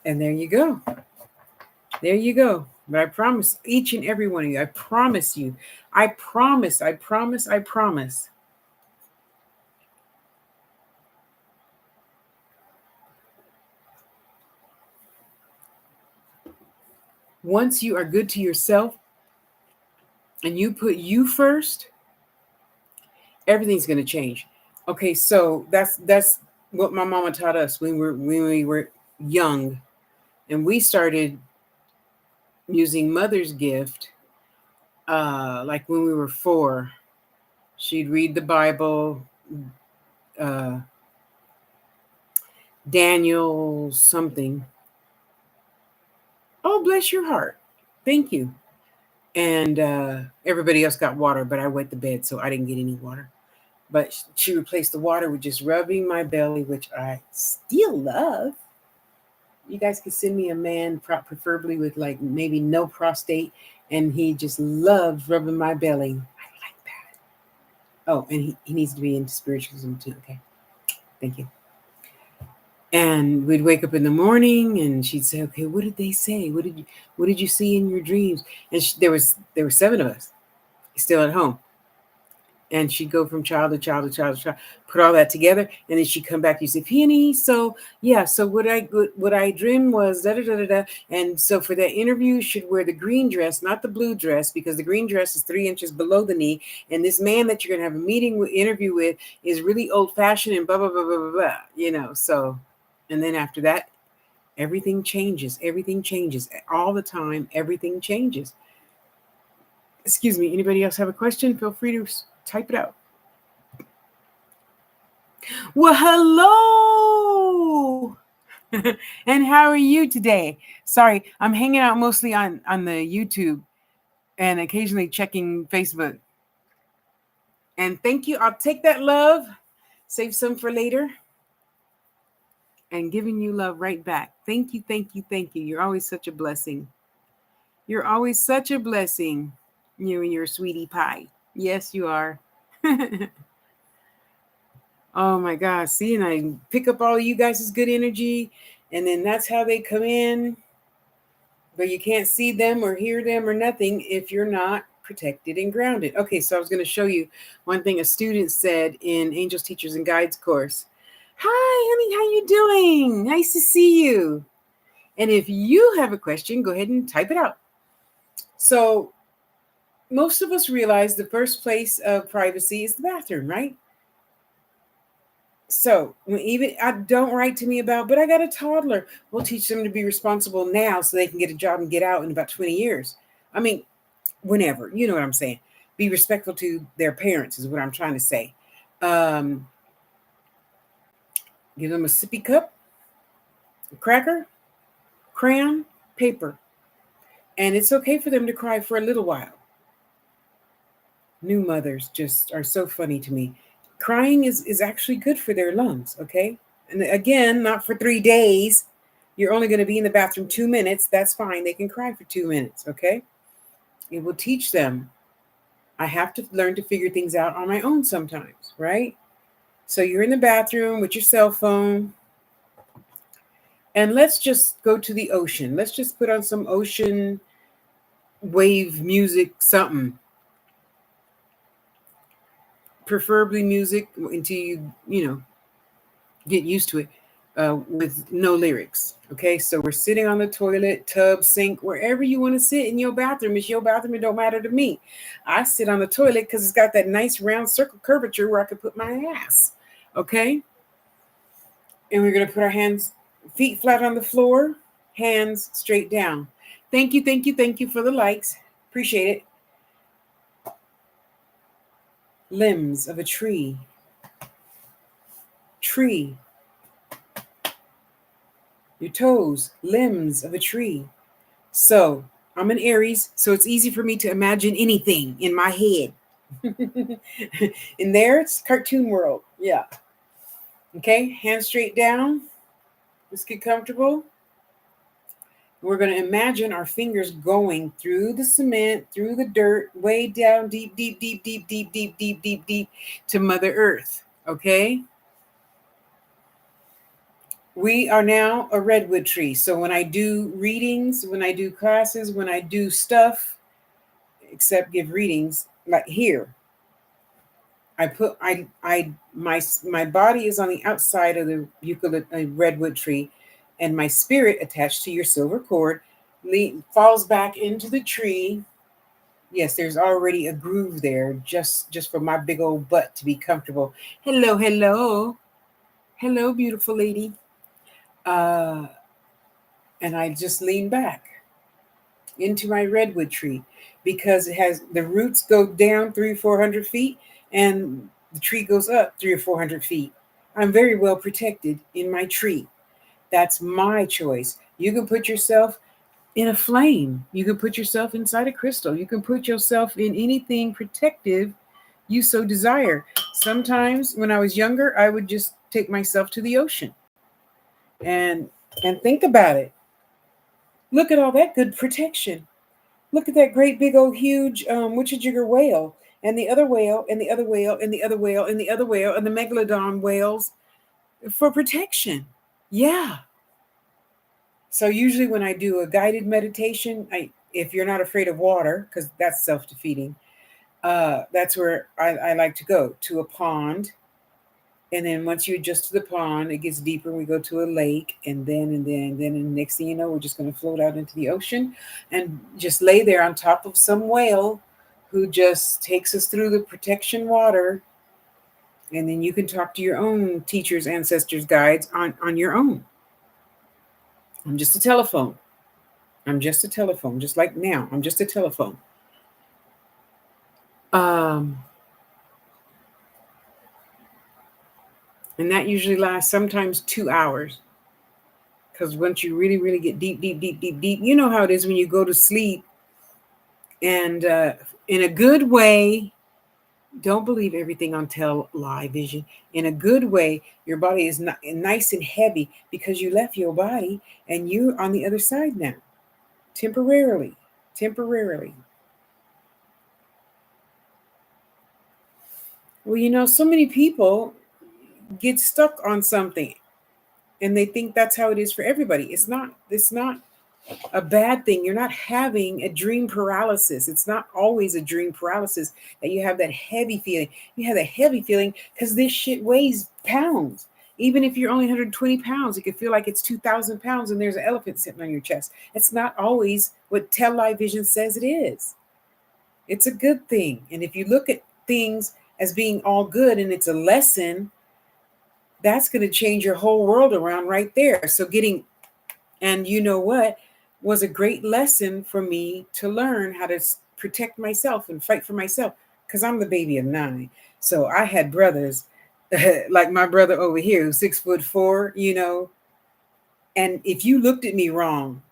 C: And there you go. There you go. But I promise each and every one of you, I promise you, I promise. Once you are good to yourself and you put you first, everything's going to change. Okay, so that's what my mama taught us when we were young, and we started using Mother's Gift like when we were 4. She'd read the Bible, Daniel something. Oh, bless your heart. Thank you. And everybody else got water, but I wet the bed, so I didn't get any water. But she replaced the water with just rubbing my belly, which I still love. You guys could send me a man, preferably with like maybe no prostate, and he just loves rubbing my belly. I like that. Oh, and he needs to be into spiritualism too. Okay, thank you. And we'd wake up in the morning, and she'd say, "Okay, what did they say? What did you see in your dreams?" And there were 7 of us still at home. And she'd go from child to child to child to child, put all that together, and then she'd come back. You say, "Peony, so yeah, so what I dreamed was da da da da da." And so for that interview, you should wear the green dress, not the blue dress, because the green dress is 3 inches below the knee. And this man that you're gonna have a interview with is really old fashioned and blah blah blah blah blah blah. You know, so, and then after that, everything changes. Everything changes all the time. Everything changes. Excuse me. Anybody else have a question? Feel free to type it out. Well, hello. And how are you today? Sorry, I'm hanging out mostly on the YouTube and occasionally checking Facebook. And thank you. I'll take that love, save some for later, and giving you love right back. Thank you, thank you, thank you. You're always such a blessing. You're always such a blessing. You and your sweetie pie. Yes, you are. Oh my God. See, and I pick up all you guys' good energy, and then that's how they come in. But you can't see them or hear them or nothing if you're not protected and grounded. Okay, so I was going to show you one thing a student said in Angels, Teachers, and Guides course. Hi, honey, how you doing? Nice to see you. And if you have a question, go ahead and type it out. So most of us realize the first place of privacy is the bathroom, right? So even I don't write to me about, but I got a toddler. We'll teach them to be responsible now so they can get a job and get out in about 20 years. I mean, whenever, you know what I'm saying? Be respectful to their parents is what I'm trying to say. Give them a sippy cup cracker, crayon, paper. And it's okay for them to cry for a little while. New mothers just are so funny to me. Crying is actually good for their lungs, okay? And again, not for 3 days. You're only going to be in the bathroom 2 minutes. That's fine. They can cry for 2 minutes, okay? It will teach them. I have to learn to figure things out on my own sometimes, right? So you're in the bathroom with your cell phone. And let's just go to the ocean. Let's just put on some ocean wave music, something. Preferably music until you get used to it, with no lyrics. Okay, so we're sitting on the toilet, tub, sink, wherever you want to sit in your bathroom. It's your bathroom. It don't matter to me. I sit on the toilet because it's got that nice round circle curvature where I could put my ass. Okay, and we're gonna put our feet flat on the floor, hands straight down. Thank you, thank you, thank you for the likes. Appreciate it. Limbs of a tree. Tree. Your toes, limbs of a tree. So I'm an Aries, so it's easy for me to imagine anything in my head. In there, it's cartoon world. Yeah. Okay, hands straight down. Let's get comfortable. We're going to imagine our fingers going through the cement, through the dirt, way down, deep, deep, deep, deep, deep, deep, deep, deep, deep to Mother Earth. Okay? We are now a redwood tree. So when I do readings, when I do classes, when I do stuff, except give readings, like here, my body is on the outside of the redwood tree, and my spirit attached to your silver cord falls back into the tree. Yes, there's already a groove there, just for my big old butt to be comfortable. Hello, hello, hello, beautiful lady. And I just lean back into my redwood tree because it has the roots go down 300-400 feet and the tree goes up 300 or 400 feet. I'm very well protected in my tree. That's my choice. You can put yourself in a flame. You can put yourself inside a crystal. You can put yourself in anything protective you so desire. Sometimes when I was younger, I would just take myself to the ocean and think about it. Look at all that good protection. Look at that great big old huge witchajigger whale and the other whale and the other whale and the other whale and the other whale and the megalodon whales for protection. Yeah. So usually when I do a guided meditation, if you're not afraid of water, because that's self-defeating, that's where I like to go, to a pond. And then once you adjust to the pond, it gets deeper. We go to a lake, and then next thing you know, we're just going to float out into the ocean and just lay there on top of some whale who just takes us through the protection water. And then you can talk to your own teachers, ancestors, guides on your own. I'm just a telephone. I'm just a telephone, just like now. I'm just a telephone. And that usually lasts sometimes 2 hours. Because once you really, really get deep, deep, deep, deep, deep, you know how it is when you go to sleep. And in a good way, don't believe everything on television. In a good way, your body is not nice and heavy because you left your body and you're on the other side now. Temporarily. Well, so many people get stuck on something and they think that's how it is for everybody. It's not a bad thing. You're not having a dream paralysis. It's not always a dream paralysis that you have that heavy feeling. You have that heavy feeling because this shit weighs pounds. Even if you're only 120 pounds, it could feel like it's 2,000 pounds and there's an elephant sitting on your chest. It's not always what television says it is. It's a good thing. And if you look at things as being all good and it's a lesson, that's going to change your whole world around right there. So and you know what was a great lesson for me to learn how to protect myself and fight for myself, because I'm the baby of 9. So I had brothers like my brother over here who's 6'4", And if you looked at me wrong,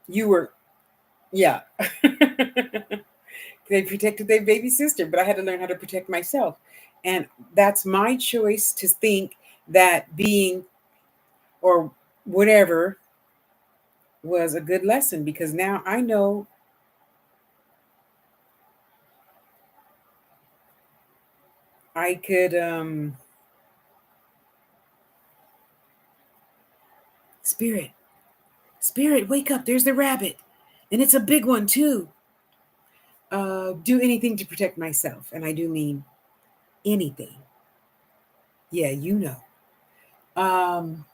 C: you were, yeah. They protected their baby sister, but I had to learn how to protect myself. And that's my choice to think that being or whatever was a good lesson, because now I know I could spirit, wake up, there's the rabbit, and it's a big one too. Do anything to protect myself, and I do mean anything. Yeah, you know.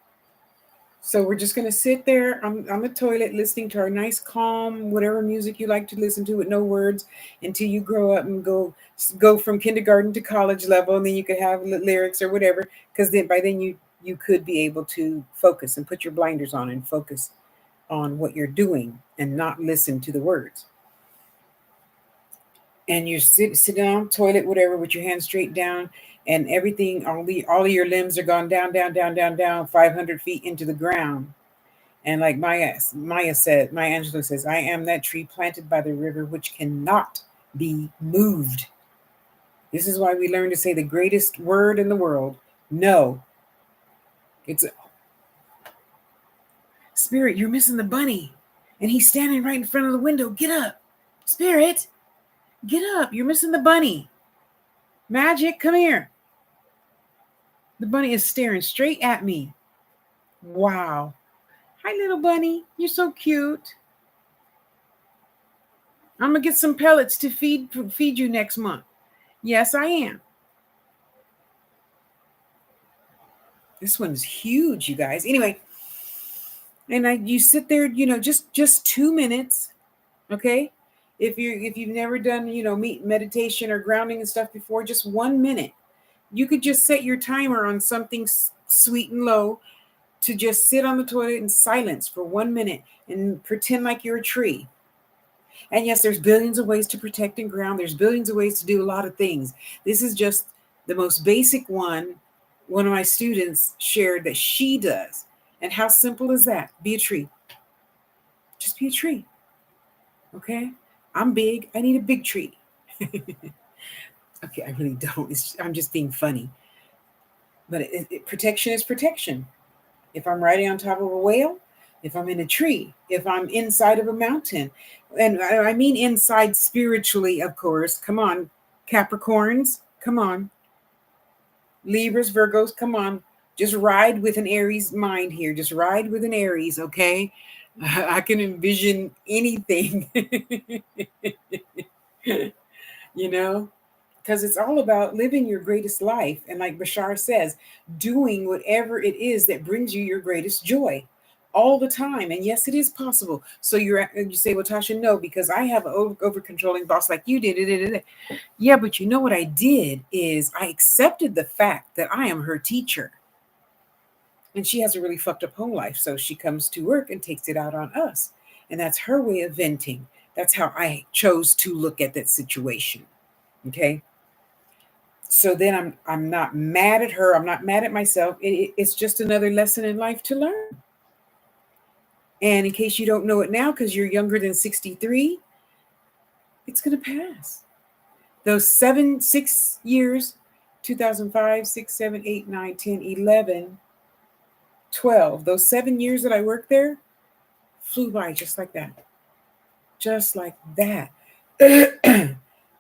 C: So we're just gonna sit there on the toilet listening to our nice, calm, whatever music you like to listen to with no words until you grow up and go from kindergarten to college level, and then you could have lyrics or whatever. Because then by then you could be able to focus and put your blinders on and focus on what you're doing and not listen to the words. And you sit down, toilet, whatever, with your hands straight down, and everything, all of your limbs are gone down, down, down, down, down, 500 feet into the ground. And like Maya Angelou says, I am that tree planted by the river which cannot be moved. This is why we learn to say the greatest word in the world, no. It's Spirit, you're missing the bunny. And he's standing right in front of the window. Get up. Spirit, get up. You're missing the bunny. Magic, come here. The bunny is staring straight at me. Wow. Hi, little bunny. You're so cute. I'm going to get some pellets to feed you next month. Yes, I am. This one is huge, you guys. Anyway, and you sit there, just 2 minutes, okay? If you've never done, meditation or grounding and stuff before, just 1 minute. You could just set your timer on something sweet and low to just sit on the toilet in silence for 1 minute and pretend like you're a tree. And yes, there's billions of ways to protect and ground. There's billions of ways to do a lot of things. This is just the most basic one. One of my students shared that she does. And how simple is that? Be a tree. Just be a tree. Okay? I'm big. I need a big tree. Okay, I really don't. I'm just being funny. But protection is protection. If I'm riding on top of a whale, if I'm in a tree, if I'm inside of a mountain, and I mean inside spiritually, of course. Come on, Capricorns, come on. Libras, Virgos, come on. Just ride with an Aries mind here. Just ride with an Aries, okay? I can envision anything, because it's all about living your greatest life. And like Bashar says, doing whatever it is that brings you your greatest joy all the time. And yes, it is possible. So you say, well, Tasha, no, because I have an over-controlling boss like you did. Yeah, but you know what I did is I accepted the fact that I am her teacher. And she has a really fucked up home life. So she comes to work and takes it out on us. And that's her way of venting. That's how I chose to look at that situation. Okay. So then I'm not mad at her. I'm not mad at myself. It's just another lesson in life to learn. And in case you don't know it now, because you're younger than 63, it's going to pass. Those 6 years, 2005, 6, 7, 8, 9, 10, 11, 12, those 7 years that I worked there flew by just like that. Just like that.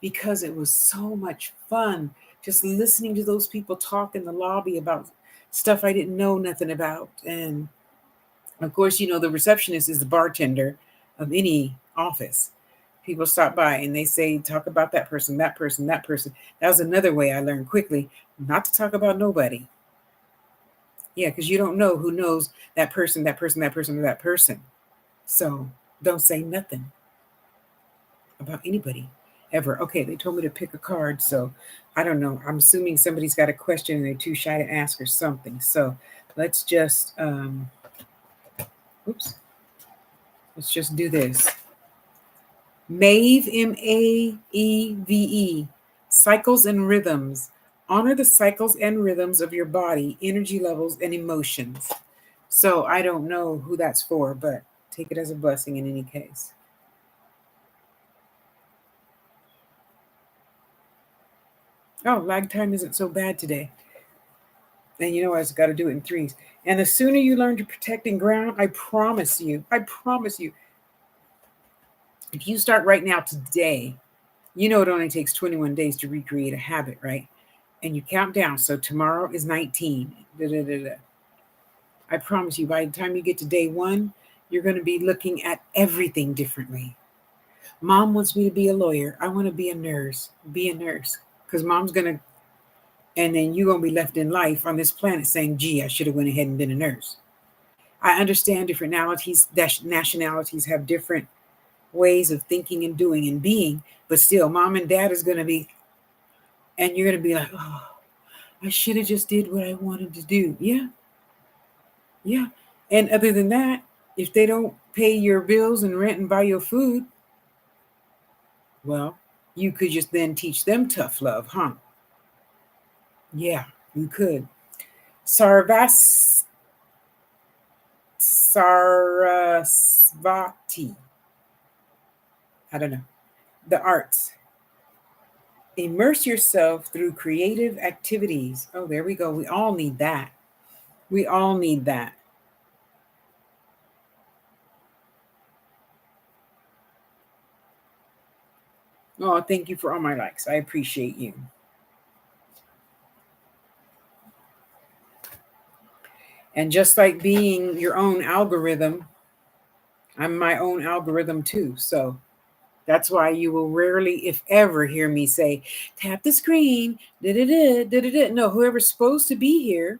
C: Because it was so much fun just listening to those people talk in the lobby about stuff I didn't know nothing about. And of course, the receptionist is the bartender of any office. People stop by and they say, talk about that person, that person, that person. That was another way I learned quickly not to talk about nobody. Yeah, because you don't know who knows that person, that person, that person, or that person. So don't say nothing about anybody ever. Okay, they told me to pick a card, so I don't know. I'm assuming somebody's got a question and they're too shy to ask or something. So let's just, let's just do this. Maeve, Maeve, cycles and rhythms. Honor the cycles and rhythms of your body, energy levels, and emotions. So I don't know who that's for, but take it as a blessing in any case. Oh, lag time isn't so bad today. And you know, I just got to do it in threes. And the sooner you learn to protect and ground, I promise you, if you start right now today, you know it only takes 21 days to recreate a habit, right? And you count down. So tomorrow is 19. I promise you, by the time you get to day 1, you're going to be looking at everything differently. Mom wants me to be a lawyer. I want to be a nurse. Be a nurse. Because mom's going to, and then you're going to be left in life on this planet saying, gee, I should have went ahead and been a nurse. I understand different nationalities have different ways of thinking and doing and being, but still, mom and dad is going to be, and you're going to be like, oh, I should have just did what I wanted to do. Yeah. And other than that, if they don't pay your bills and rent and buy your food, well, you could just then teach them tough love, huh? Yeah, you could. Sarasvati. I don't know. The arts. Immerse yourself through creative activities. Oh, there we go. We all need that. We all need that. Oh, thank you for all my likes. I appreciate you. And just like being your own algorithm, I'm my own algorithm too. So that's why you will rarely, if ever, hear me say, tap the screen, da-da-da. No, whoever's supposed to be here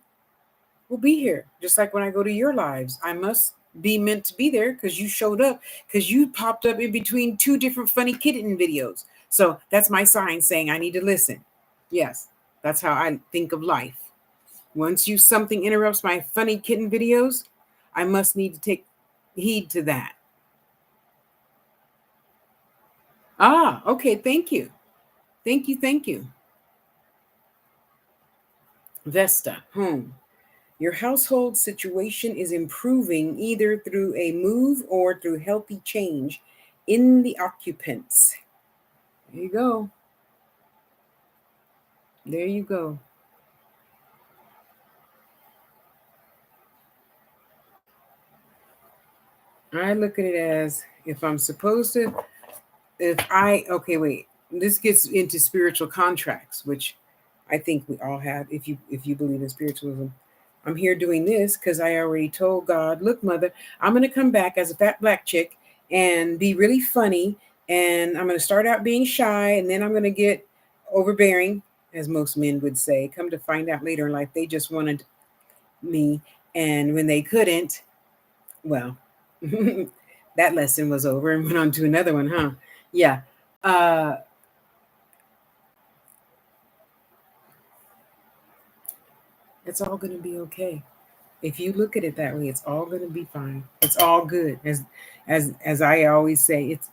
C: will be here. Just like when I go to your lives, I must be meant to be there because you showed up, because you popped up in between 2 different funny kitten videos. So that's my sign saying I need to listen. Yes, that's how I think of life. Once something interrupts my funny kitten videos, I must need to take heed to that. Ah, okay, thank you. Thank you. Vesta, home. Your household situation is improving either through a move or through healthy change in the occupants. There you go. There you go. I look at it as if I'm supposed to, okay, wait. This gets into spiritual contracts, which I think we all have if you believe in spiritualism. I'm here doing this because I already told God, look, mother, I'm going to come back as a fat black chick and be really funny. And I'm going to start out being shy, and then I'm going to get overbearing, as most men would say. Come to find out later in life, they just wanted me. And when they couldn't, well, that lesson was over and went on to another one, huh? Yeah. It's all going to be okay. If you look at it that way, it's all going to be fine. It's all good. As I always say, it's,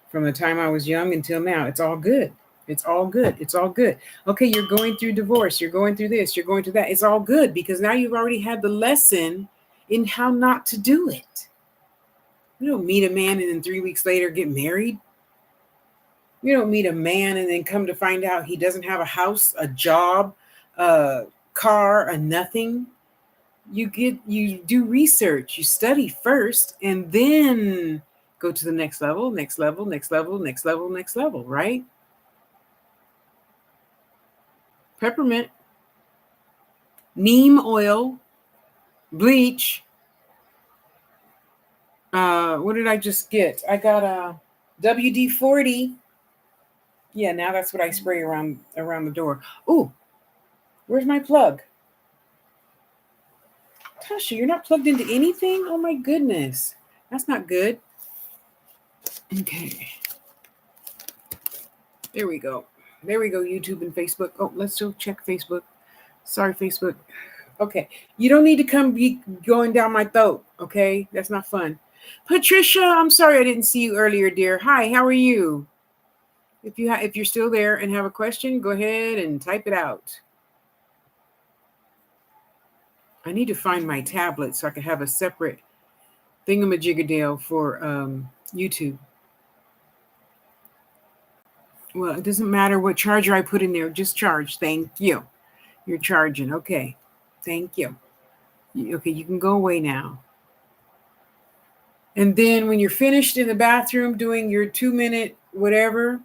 C: from the time I was young until now, it's all good. It's all good. It's all good. Okay, you're going through divorce. You're going through this. You're going through that. It's all good because now you've already had the lesson in how not to do it. You don't meet a man and then 3 weeks later get married. You don't meet a man and then come to find out he doesn't have a house, a job, a car, a nothing. You do research, you study first, and then go to the next level, right? Peppermint, neem oil, bleach. What did I just get? I got a WD-40. Yeah, now that's what I spray around the door. Ooh, where's my plug? Tasha, you're not plugged into anything? Oh my goodness. That's not good. Okay. There we go, YouTube and Facebook. Oh, let's still check Facebook. Sorry, Facebook. Okay. You don't need to come be going down my throat, okay? That's not fun. Patricia, I'm sorry I didn't see you earlier, dear. Hi, how are you? If you're still there and have a question, go ahead and type it out. I need to find my tablet so I can have a separate thingamajiggadale for YouTube. Well, it doesn't matter what charger I put in there. Just charge. Thank you. You're charging. Okay. Thank you. Okay, you can go away now. And then when you're finished in the bathroom doing your 2-minute whatever,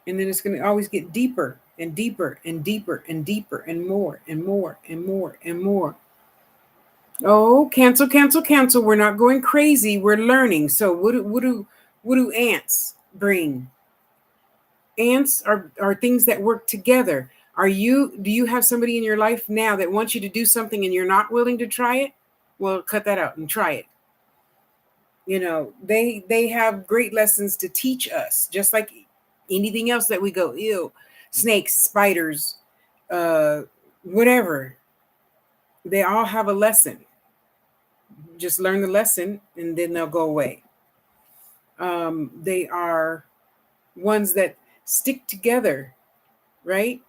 C: and then it's going to always get deeper and deeper and deeper and deeper and more and more and more and more. Oh, cancel, cancel, cancel. We're not going crazy. We're learning. So what do ants bring? Ants are things that work together. Do you have somebody in your life now that wants you to do something and you're not willing to try it? Well, cut that out and try it. You know, they have great lessons to teach us, just like anything else that we go, ew, snakes, spiders, whatever. They all have a lesson. Just learn the lesson and then they'll go away. They are ones that stick together, right?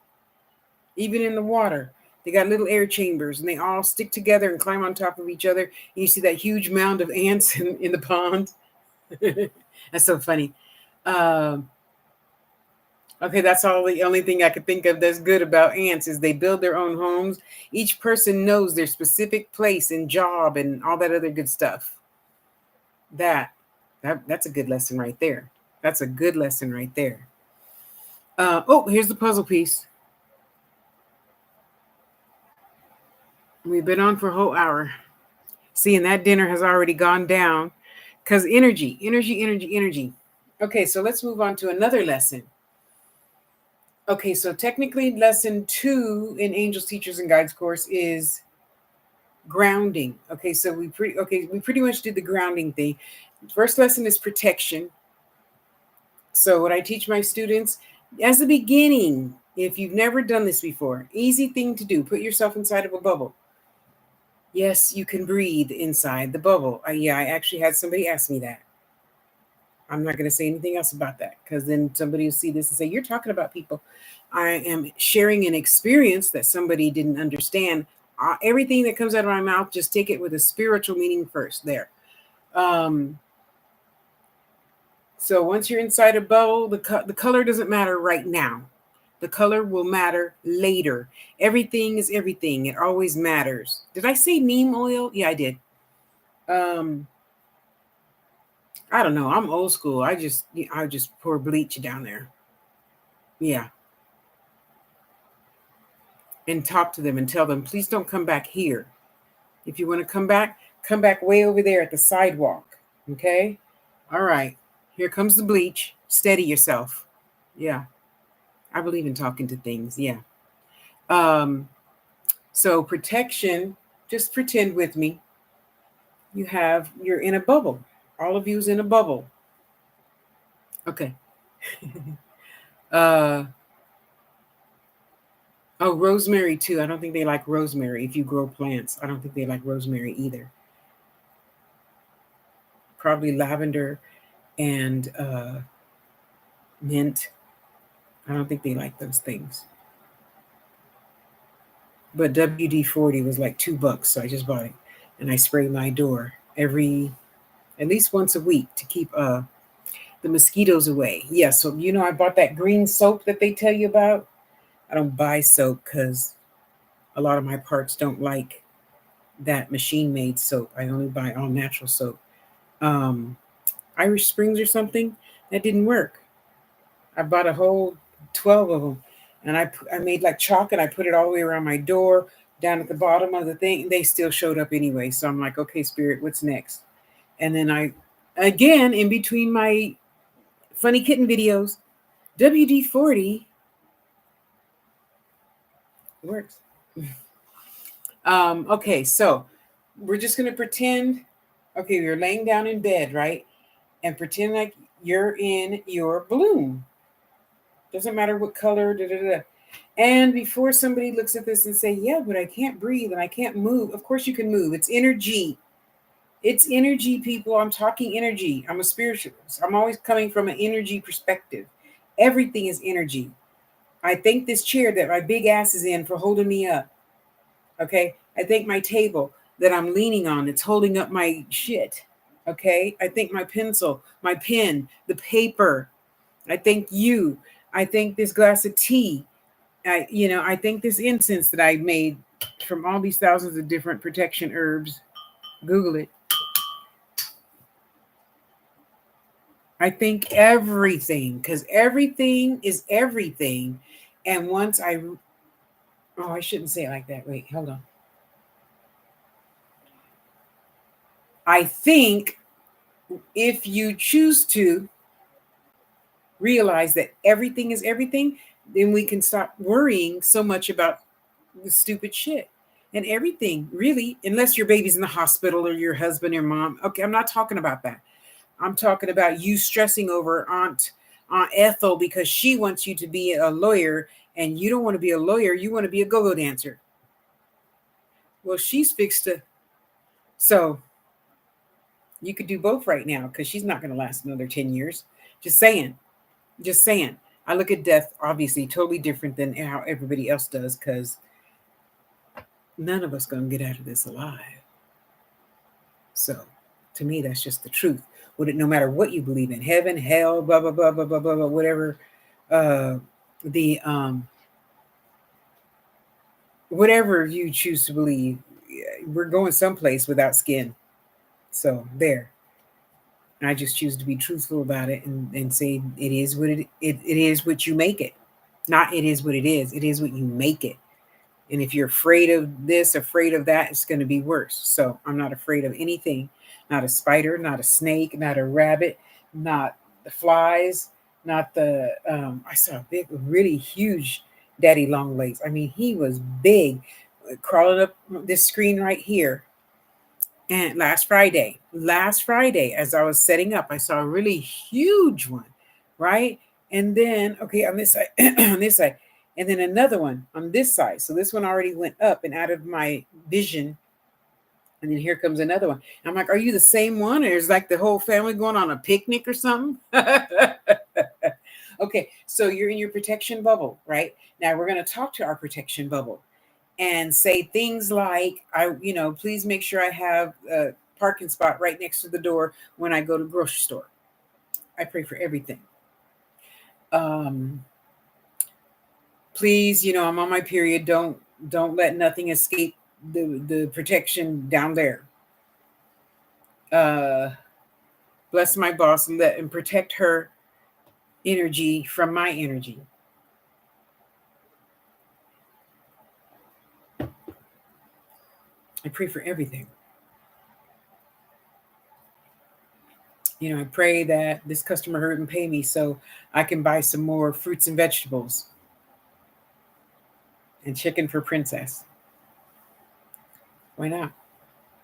C: Even in the water, they got little air chambers and they all stick together and climb on top of each other. And you see that huge mound of ants in the pond. That's so funny. Okay, that's the only thing I could think of that's good about ants is they build their own homes. Each person knows their specific place and job and all that other good stuff. That's a good lesson right there. That's a good lesson right there. Oh, here's the puzzle piece. We've been on for a whole hour. See, and that dinner has already gone down because energy. Okay, so let's move on to another lesson. Okay, so technically lesson 2 in Angels, Teachers, and Guides course is grounding. Okay, so we pretty much did the grounding thing. First lesson is protection. So what I teach my students as a beginning, if you've never done this before, easy thing to do, put yourself inside of a bubble. Yes, you can breathe inside the bubble. I actually had somebody ask me that. I'm not going to say anything else about that because then somebody will see this and say, you're talking about people. I am sharing an experience that somebody didn't understand. Everything that comes out of my mouth, just take it with a spiritual meaning first there. So once you're inside a bubble, the color doesn't matter right now. The color will matter later. Everything is everything. It always matters. Did I say neem oil? Yeah, I did. I don't know. I'm old school. I just pour bleach down there. Yeah. And talk to them and tell them, please don't come back here. If you want to come back way over there at the sidewalk. Okay? All right. Here comes the bleach. Steady yourself. Yeah. I believe in talking to things. Yeah. So protection, just pretend with me. You're in a bubble. All of you's in a bubble. Okay. Oh, rosemary too. I don't think they like rosemary. If you grow plants, I don't think they like rosemary either. Probably lavender and mint. I don't think they like those things. But WD-40 was like $2, so I just bought it. And I spray my door at least once a week to keep the mosquitoes away. Yeah, so I bought that green soap that they tell you about. I don't buy soap because a lot of my parts don't like that machine-made soap. I only buy all natural soap. Irish Springs or something, that didn't work. I bought a whole 12 of them, and I made like chalk, and I put it all the way around my door, down at the bottom of the thing. They still showed up anyway. So I'm like, okay, Spirit, what's next? And then again, in between my funny kitten videos, WD-40 works. Okay, so we're just going to pretend, okay, you're laying down in bed, right? And pretend like you're in your balloon. Doesn't matter what color, And before somebody looks at this and say, yeah, but I can't breathe and I can't move. Of course you can move. It's energy. It's energy, people. I'm talking energy. I'm a spiritualist. I'm always coming from an energy perspective. Everything is energy. I thank this chair that my big ass is in for holding me up. Okay. I thank my table that I'm leaning on. It's holding up my shit. Okay. I thank my pencil, my pen, the paper. I thank you. I thank this glass of tea. I thank this incense that I made from all these thousands of different protection herbs. Google it. I think everything, because everything is everything. And once I shouldn't say it like that. Wait, hold on. I think if you choose to realize that everything is everything, then we can stop worrying so much about the stupid shit. And everything, really, unless your baby's in the hospital or your husband or mom. Okay, I'm not talking about that. I'm talking about you stressing over Aunt Ethel because she wants you to be a lawyer and you don't want to be a lawyer. You want to be a go-go dancer. Well, she's fixed to. So you could do both right now because she's not going to last another 10 years. Just saying. Just saying. I look at death, obviously, totally different than how everybody else does because none of us going to get out of this alive. So to me, that's just the truth. No matter what you believe in, heaven, hell, blah, blah, blah, blah, blah, blah, blah, whatever, whatever you choose to believe, we're going someplace without skin. So there. I just choose to be truthful about it and say it is what it is what you make it. Not it is what it is. It is what you make it. And if you're afraid of this, afraid of that, it's going to be worse. So I'm not afraid of anything. Not a spider, not a snake, not a rabbit, not the flies, not the, I saw a big, really huge daddy long legs. I mean, he was big, crawling up this screen right here. And last Friday, as I was setting up, I saw a really huge one, right? And then, okay, on this side, on this side, and then another one on this side. So this one already went up and out of my vision. And then here comes another one. I'm like, are you the same one? Or is like the whole family going on a picnic or something? Okay, so you're in your protection bubble, right? Now we're going to talk to our protection bubble and say things like, please make sure I have a parking spot right next to the door when I go to the grocery store. I pray for everything. Please, I'm on my period. Don't let nothing escape the protection down there. Bless my boss and protect her energy from my energy. I pray for everything. I pray that this customer hurry and pay me so I can buy some more fruits and vegetables and chicken for Princess. Why not?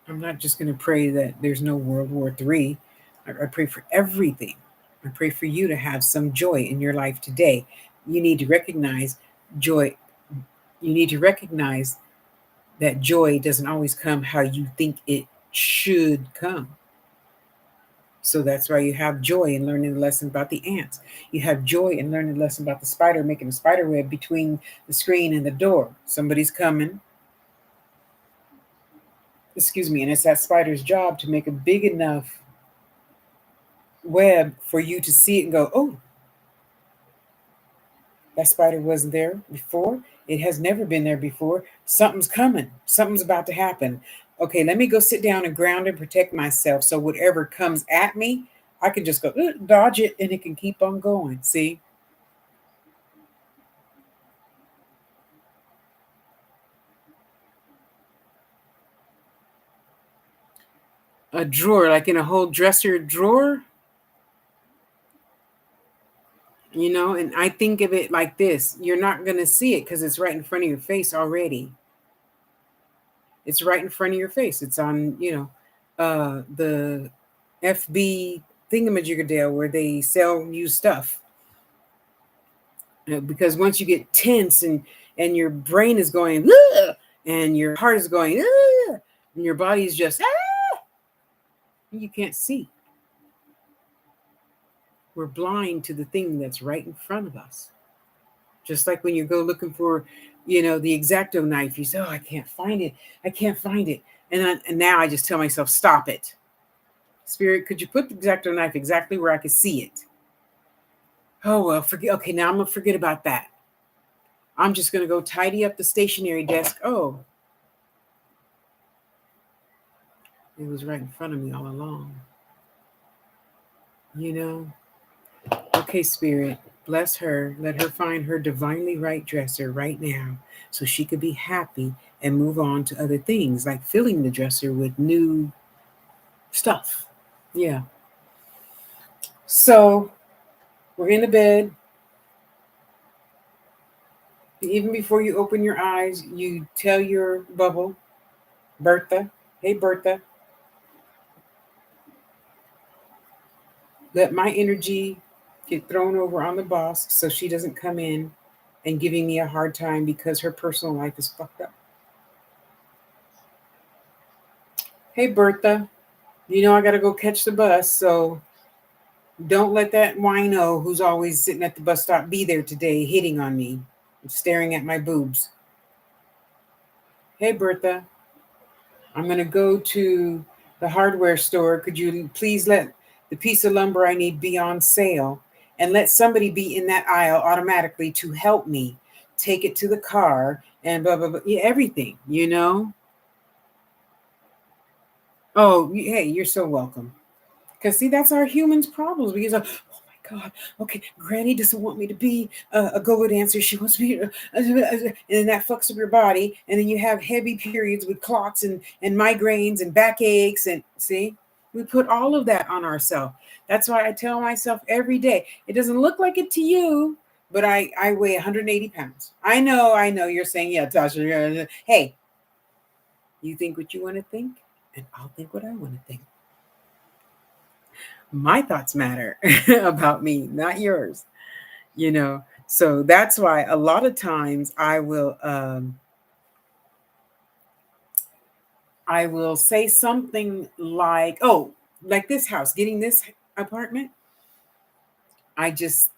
C: I'm not just going to pray that there's no World War III. I pray for everything. I pray for you to have some joy in your life today. You need to recognize joy. You need to recognize that joy doesn't always come how you think it should come. So that's why you have joy in learning the lesson about the ants. You have joy in learning the lesson about the spider making a spider web between the screen and the door. Somebody's coming. Excuse me. And it's that spider's job to make a big enough web for you to see it and go, oh, that spider wasn't there before. It has never been there before. Something's coming. Something's about to happen. Okay, let me go sit down and ground and protect myself so whatever comes at me, I can just go dodge it and it can keep on going. See? A drawer, like in a whole dresser drawer. And I think of it like this. You're not going to see it because it's right in front of your face already. It's right in front of your face. It's on, the FB thingamajiggadale where they sell you stuff. Because once you get tense and your brain is going, ugh, and your heart is going, ugh, and your body is just, you can't see. We're blind to the thing that's right in front of us. Just like when you go looking for the X-Acto knife. You say, oh, I can't find it. I can't find it. And now I just tell myself, stop it. Spirit, could you put the X-Acto knife exactly where I could see it? Oh, well, forget. Okay, now I'm going to forget about that. I'm just going to go tidy up the stationery desk. Oh, it was right in front of me all along. Okay, Spirit, bless her. Let her find her divinely right dresser right now so she could be happy and move on to other things, like filling the dresser with new stuff. Yeah. So we're in the bed. Even before you open your eyes, you tell your bubble, Bertha, hey, Bertha, let my energy get thrown over on the boss so she doesn't come in and giving me a hard time because her personal life is fucked up. Hey, Bertha, I got to go catch the bus, so don't let that wino who's always sitting at the bus stop be there today hitting on me and staring at my boobs. Hey, Bertha, I'm going to go to the hardware store. Could you please let the piece of lumber I need be on sale and let somebody be in that aisle automatically to help me take it to the car and blah, blah, blah, everything, Oh, hey, you're so welcome. Because, see, that's our humans' problems. Because, oh my God, okay, Granny doesn't want me to be a go-go dancer. She wants me to, and then that fucks up your body. And then you have heavy periods with clots and migraines and backaches. And see, we put all of that on ourselves. That's why I tell myself every day, it doesn't look like it to you, but I weigh 180 pounds. I know. You're saying, yeah, Tasha, hey, you think what you want to think, and I'll think what I want to think. My thoughts matter about me, not yours, So that's why a lot of times I will say something like, oh, like this house, getting this apartment. This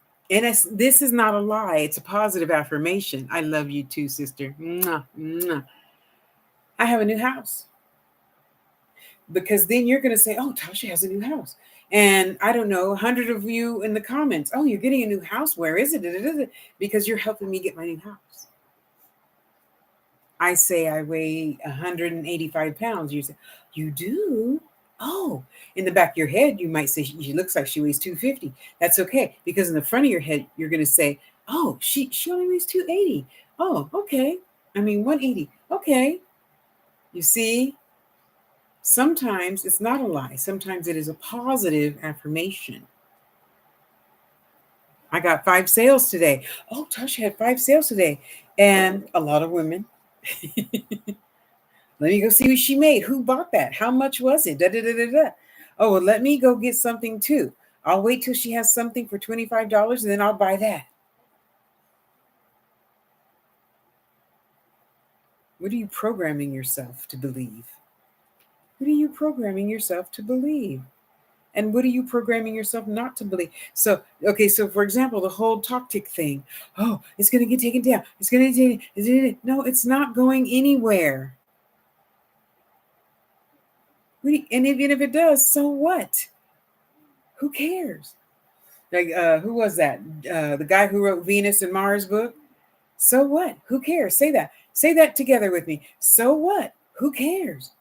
C: is not a lie. It's a positive affirmation. I love you too, sister. Mwah, mwah. I have a new house. Because then you're going to say, oh, Tasha has a new house. And I don't know, 100 of you in the comments, oh, you're getting a new house. Where is it? Because you're helping me get my new house. I say I weigh 185 pounds. You say, you do? Oh, in the back of your head, you might say she looks like she weighs 250. That's okay. Because in the front of your head, you're going to say, oh, she only weighs 280. Oh, okay. 180. Okay. You see? Sometimes it's not a lie. Sometimes it is a positive affirmation. I got 5 sales today. Oh, Tasha had 5 sales today. And a lot of women. Let me go see what she made. Who bought that? How much was it? Da, da, da, da, da. Oh, well, let me go get something too. I'll wait till she has something for $25 and then I'll buy that. What are you programming yourself to believe? What are you programming yourself to believe? And what are you programming yourself not to believe? So for example, the whole toxic thing. Oh, it's going to get taken down. It's going to get taken. No, it's not going anywhere. And even if it does, so what? Who cares? Like, who was that? The guy who wrote Venus and Mars book? So what? Who cares? Say that. Say that together with me. So what? Who cares?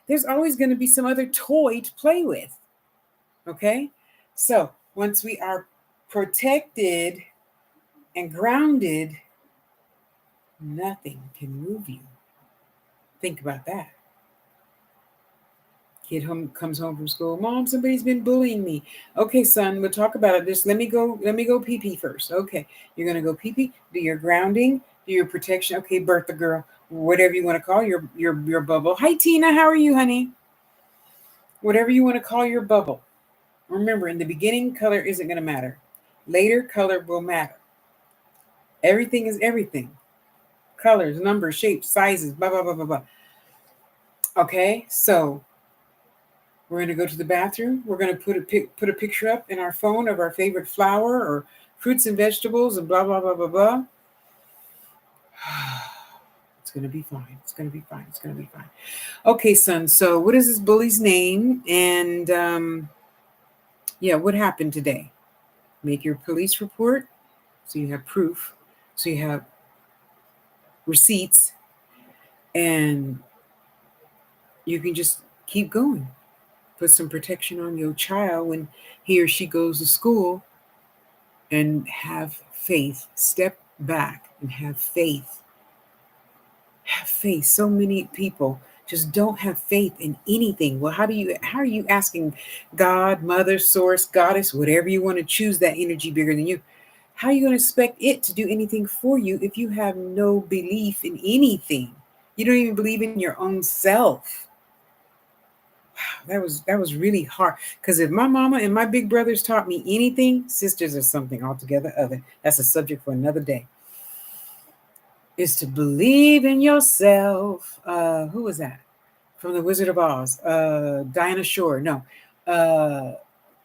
C: There's always going to be some other toy to play with. Okay? So once we are protected and grounded, nothing can move you. Think about that. Kid comes home from school. Mom, somebody's been bullying me. Okay, son, we'll talk about it. Just let me go pee-pee first. Okay, you're going to go pee-pee, do your grounding, do your protection. Okay, Bertha girl, whatever you want to call your bubble. Hi, Tina, how are you, honey? Whatever you want to call your bubble. Remember, in the beginning, color isn't going to matter. Later, color will matter. Everything is everything. Colors, numbers, shapes, sizes, blah, blah, blah, blah, blah. Okay, so we're going to go to the bathroom. We're going to put a picture up in our phone of our favorite flower or fruits and vegetables and blah, blah, blah, blah, blah. It's going to be fine. It's going to be fine. It's going to be fine. Okay, son. So what is this bully's name? And yeah, what happened today? Make your police report so you have proof, so you have receipts, and you can just keep going. Put some protection on your child when he or she goes to school, and have faith. Step back and have faith. Have faith. So many people just don't have faith in anything. Well, how are you asking God, mother, source, goddess, whatever you want to choose, that energy bigger than you? How are you going to expect it to do anything for you if you have no belief in anything? You don't even believe in your own self. Wow, that was really hard. Because if my mama and my big brothers taught me anything, sisters are something altogether other. That's a subject for another day. Is to believe in yourself. Who was that? From the Wizard of Oz. Diana Shore. No.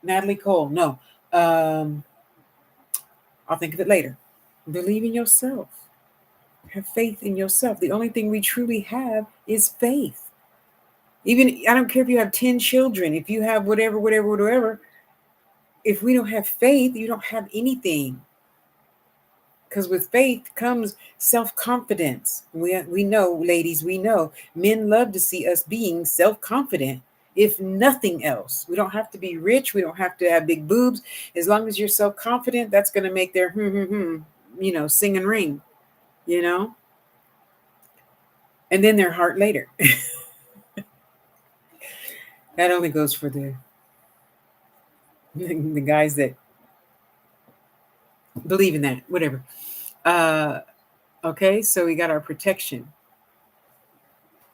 C: Natalie Cole. No. I'll think of it later. Believe in yourself. Have faith in yourself. The only thing we truly have is faith. Even, I don't care if you have 10 children, if you have whatever. If we don't have faith, you don't have anything. Because with faith comes self-confidence. We know, ladies, we know men love to see us being self-confident, if nothing else. We don't have to be rich. We don't have to have big boobs. As long as you're self-confident, that's going to make their sing and ring, and then their heart later. That only goes for the guys that believe in that, whatever. Okay, so we got our protection.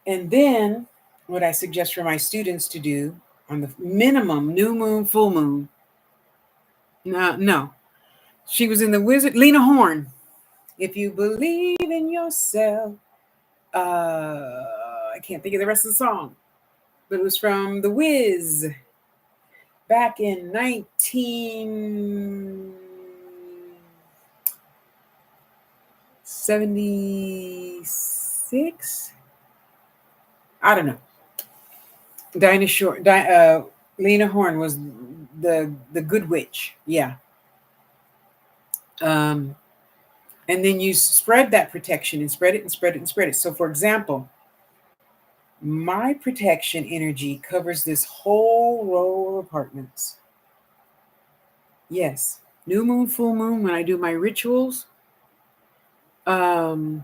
C: And then what I suggest for my students to do on the minimum new moon, full moon. No. She was in the Wizard, Lena Horne. If you believe in yourself, I can't think of the rest of the song, but it was from The Wiz back in 1976. I don't know. Lena Horne was the good witch. Yeah. And then you spread that protection and spread it and spread it and spread it. So, for example, my protection energy covers this whole row of apartments. Yes. New moon, full moon, when I do my rituals, I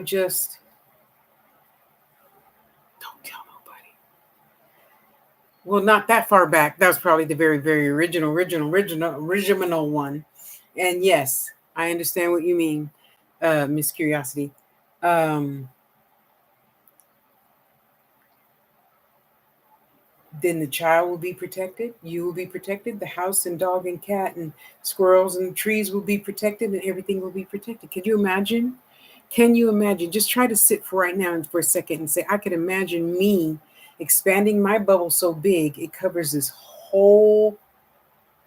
C: just don't tell nobody. Well, not that far back. That was probably the very, very original one. And yes, I understand what you mean, Miss Curiosity. Then the child will be protected. You will be protected. The house and dog and cat and squirrels and trees will be protected, and everything will be protected. Can you imagine? Just try to sit for right now and for a second and say, I can imagine me expanding my bubble so big it covers this whole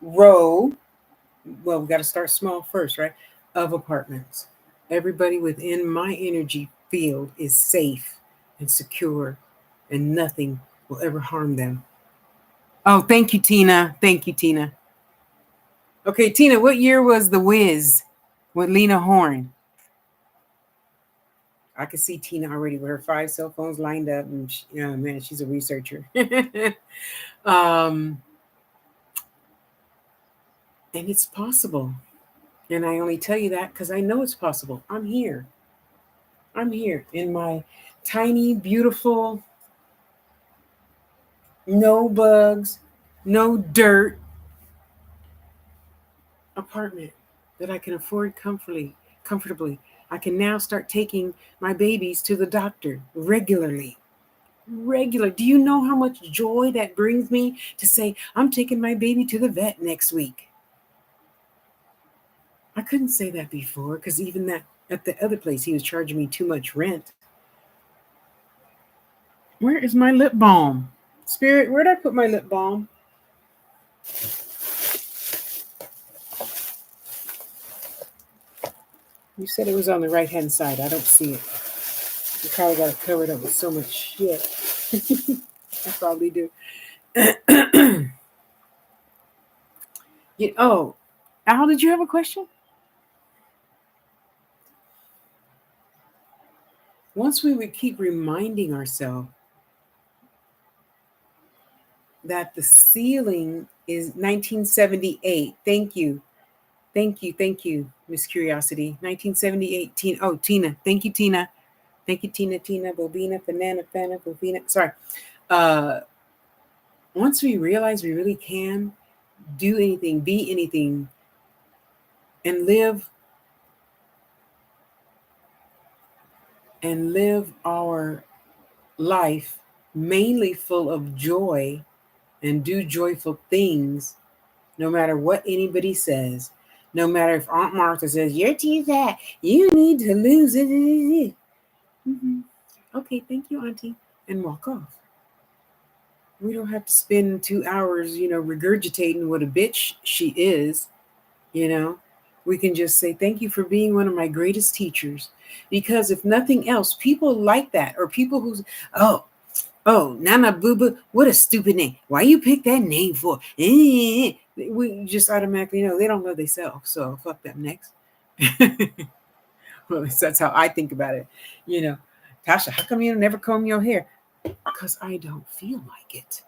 C: row. Well, we got to start small first, right? Of apartments. Everybody within my energy field is safe and secure, and nothing will ever harm them. Oh, thank you, Tina. Okay, Tina, what year was The Wiz with Lena Horne? I could see Tina already with her 5 cell phones lined up, and man, she's a researcher. And it's possible. And I only tell you that because I know it's possible. I'm here in my tiny, beautiful, no bugs, no dirt apartment that I can afford comfortably. I can now start taking my babies to the doctor regularly. Do you know how much joy that brings me to say, I'm taking my baby to the vet next week? I couldn't say that before because even that at the other place, he was charging me too much rent. Where is my lip balm? Spirit, where'd I put my lip balm? You said it was on the right-hand side. I don't see it. You probably got it covered up with so much shit. I probably do. Al, did you have a question? Once we would keep reminding ourselves that the ceiling is 1978. Thank you, Miss Curiosity. 1978. Tina. Oh, Tina. Thank you, Tina. Thank you, Tina. Bobina, Banana, Fana, Bobina. Sorry. Once we realize we really can do anything, be anything, and live our life mainly full of joy and do joyful things, no matter what anybody says, no matter if Aunt Martha says, you're too fat, you need to lose it. Mm-hmm. Okay, thank you, Auntie, and walk off. We don't have to spend 2 hours, regurgitating what a bitch she is, We can just say, thank you for being one of my greatest teachers. Because if nothing else, people like that, or people who's, Nana Boo Boo, what a stupid name. Why you pick that name for? We just automatically know they don't know themselves. So fuck them next. Well, that's how I think about it. Tasha, how come you never comb your hair? Because I don't feel like it.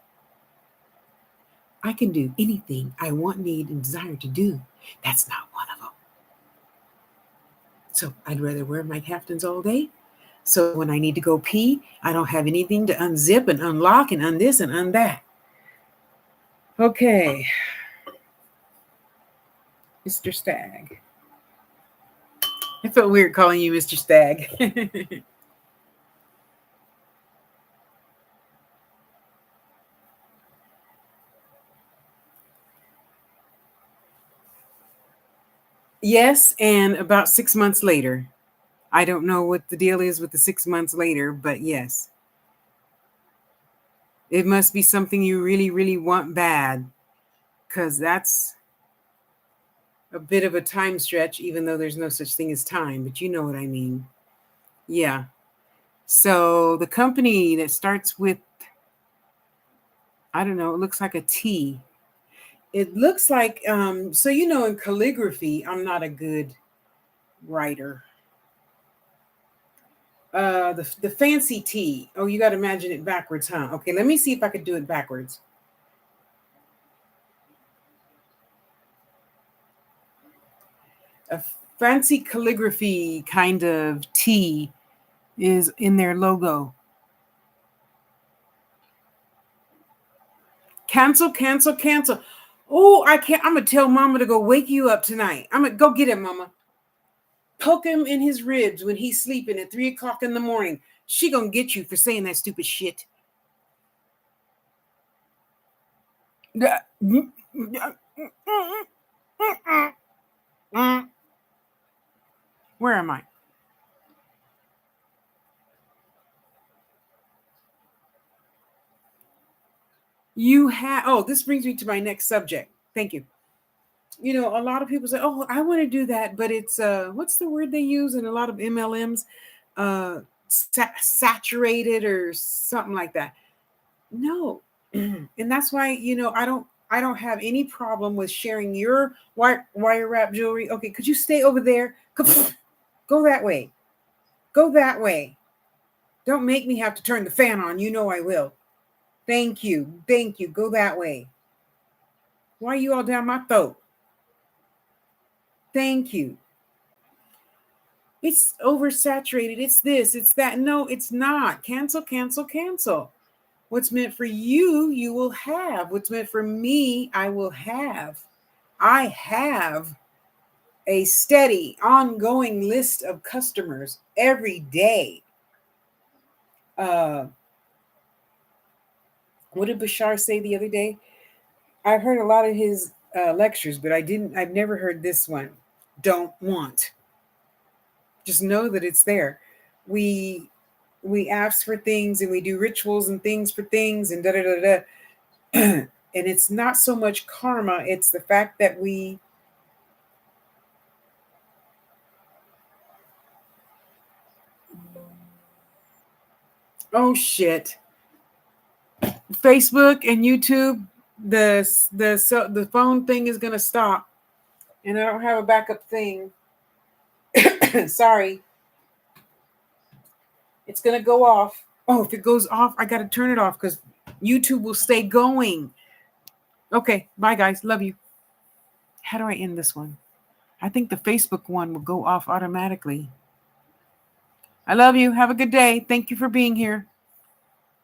C: I can do anything I want, need, and desire to do. That's not one of them. So I'd rather wear my caftans all day. So when I need to go pee, I don't have anything to unzip and unlock and this and that. Okay. Mr. Stag. I felt weird calling you Mr. Stag. Yes, and about 6 months later. I don't know what the deal is with the 6 months later, but yes. It must be something you really, really want bad, because that's a bit of a time stretch, even though there's no such thing as time, but you know what I mean. Yeah. So the company that starts with, I don't know, it looks like a T. It looks like, so in calligraphy, I'm not a good writer. The fancy T. Oh, you got to imagine it backwards, huh? Okay, let me see if I could do it backwards. A fancy calligraphy kind of T is in their logo. Cancel. Oh, I can't. I'm going to tell Mama to go wake you up tonight. I'm going to go get him, Mama. Poke him in his ribs when he's sleeping at 3 o'clock in the morning. She going to get you for saying that stupid shit. Where am I? This brings me to my next subject. Thank you. A lot of people say, oh, I want to do that, but it's what's the word they use in a lot of MLMs? Saturated or something like that. No. And that's why, I don't have any problem with sharing your wire wrap jewelry. Okay, could you stay over there? Go that way. Go that way. Don't make me have to turn the fan on. You know I will. Thank you. Go that way. Why are you all down my throat? Thank you. It's oversaturated. It's this, it's that. No, it's not. Cancel. What's meant for you, you will have. What's meant for me, I will have. I have a steady, ongoing list of customers every day. What did Bashar say the other day? I've heard a lot of his lectures, but I've never heard this one. Don't want. Just know that it's there. We ask for things and we do rituals and things for things and da-da-da-da. And it's not so much karma. It's the fact that we Oh shit. Facebook and YouTube, the phone thing is gonna stop, and I don't have a backup thing. Sorry. It's gonna go off. Oh, if it goes off, I gotta turn it off because YouTube will stay going. Okay, bye guys. Love you. How do I end this one? I think the Facebook one will go off automatically. I love you. Have a good day. Thank you for being here.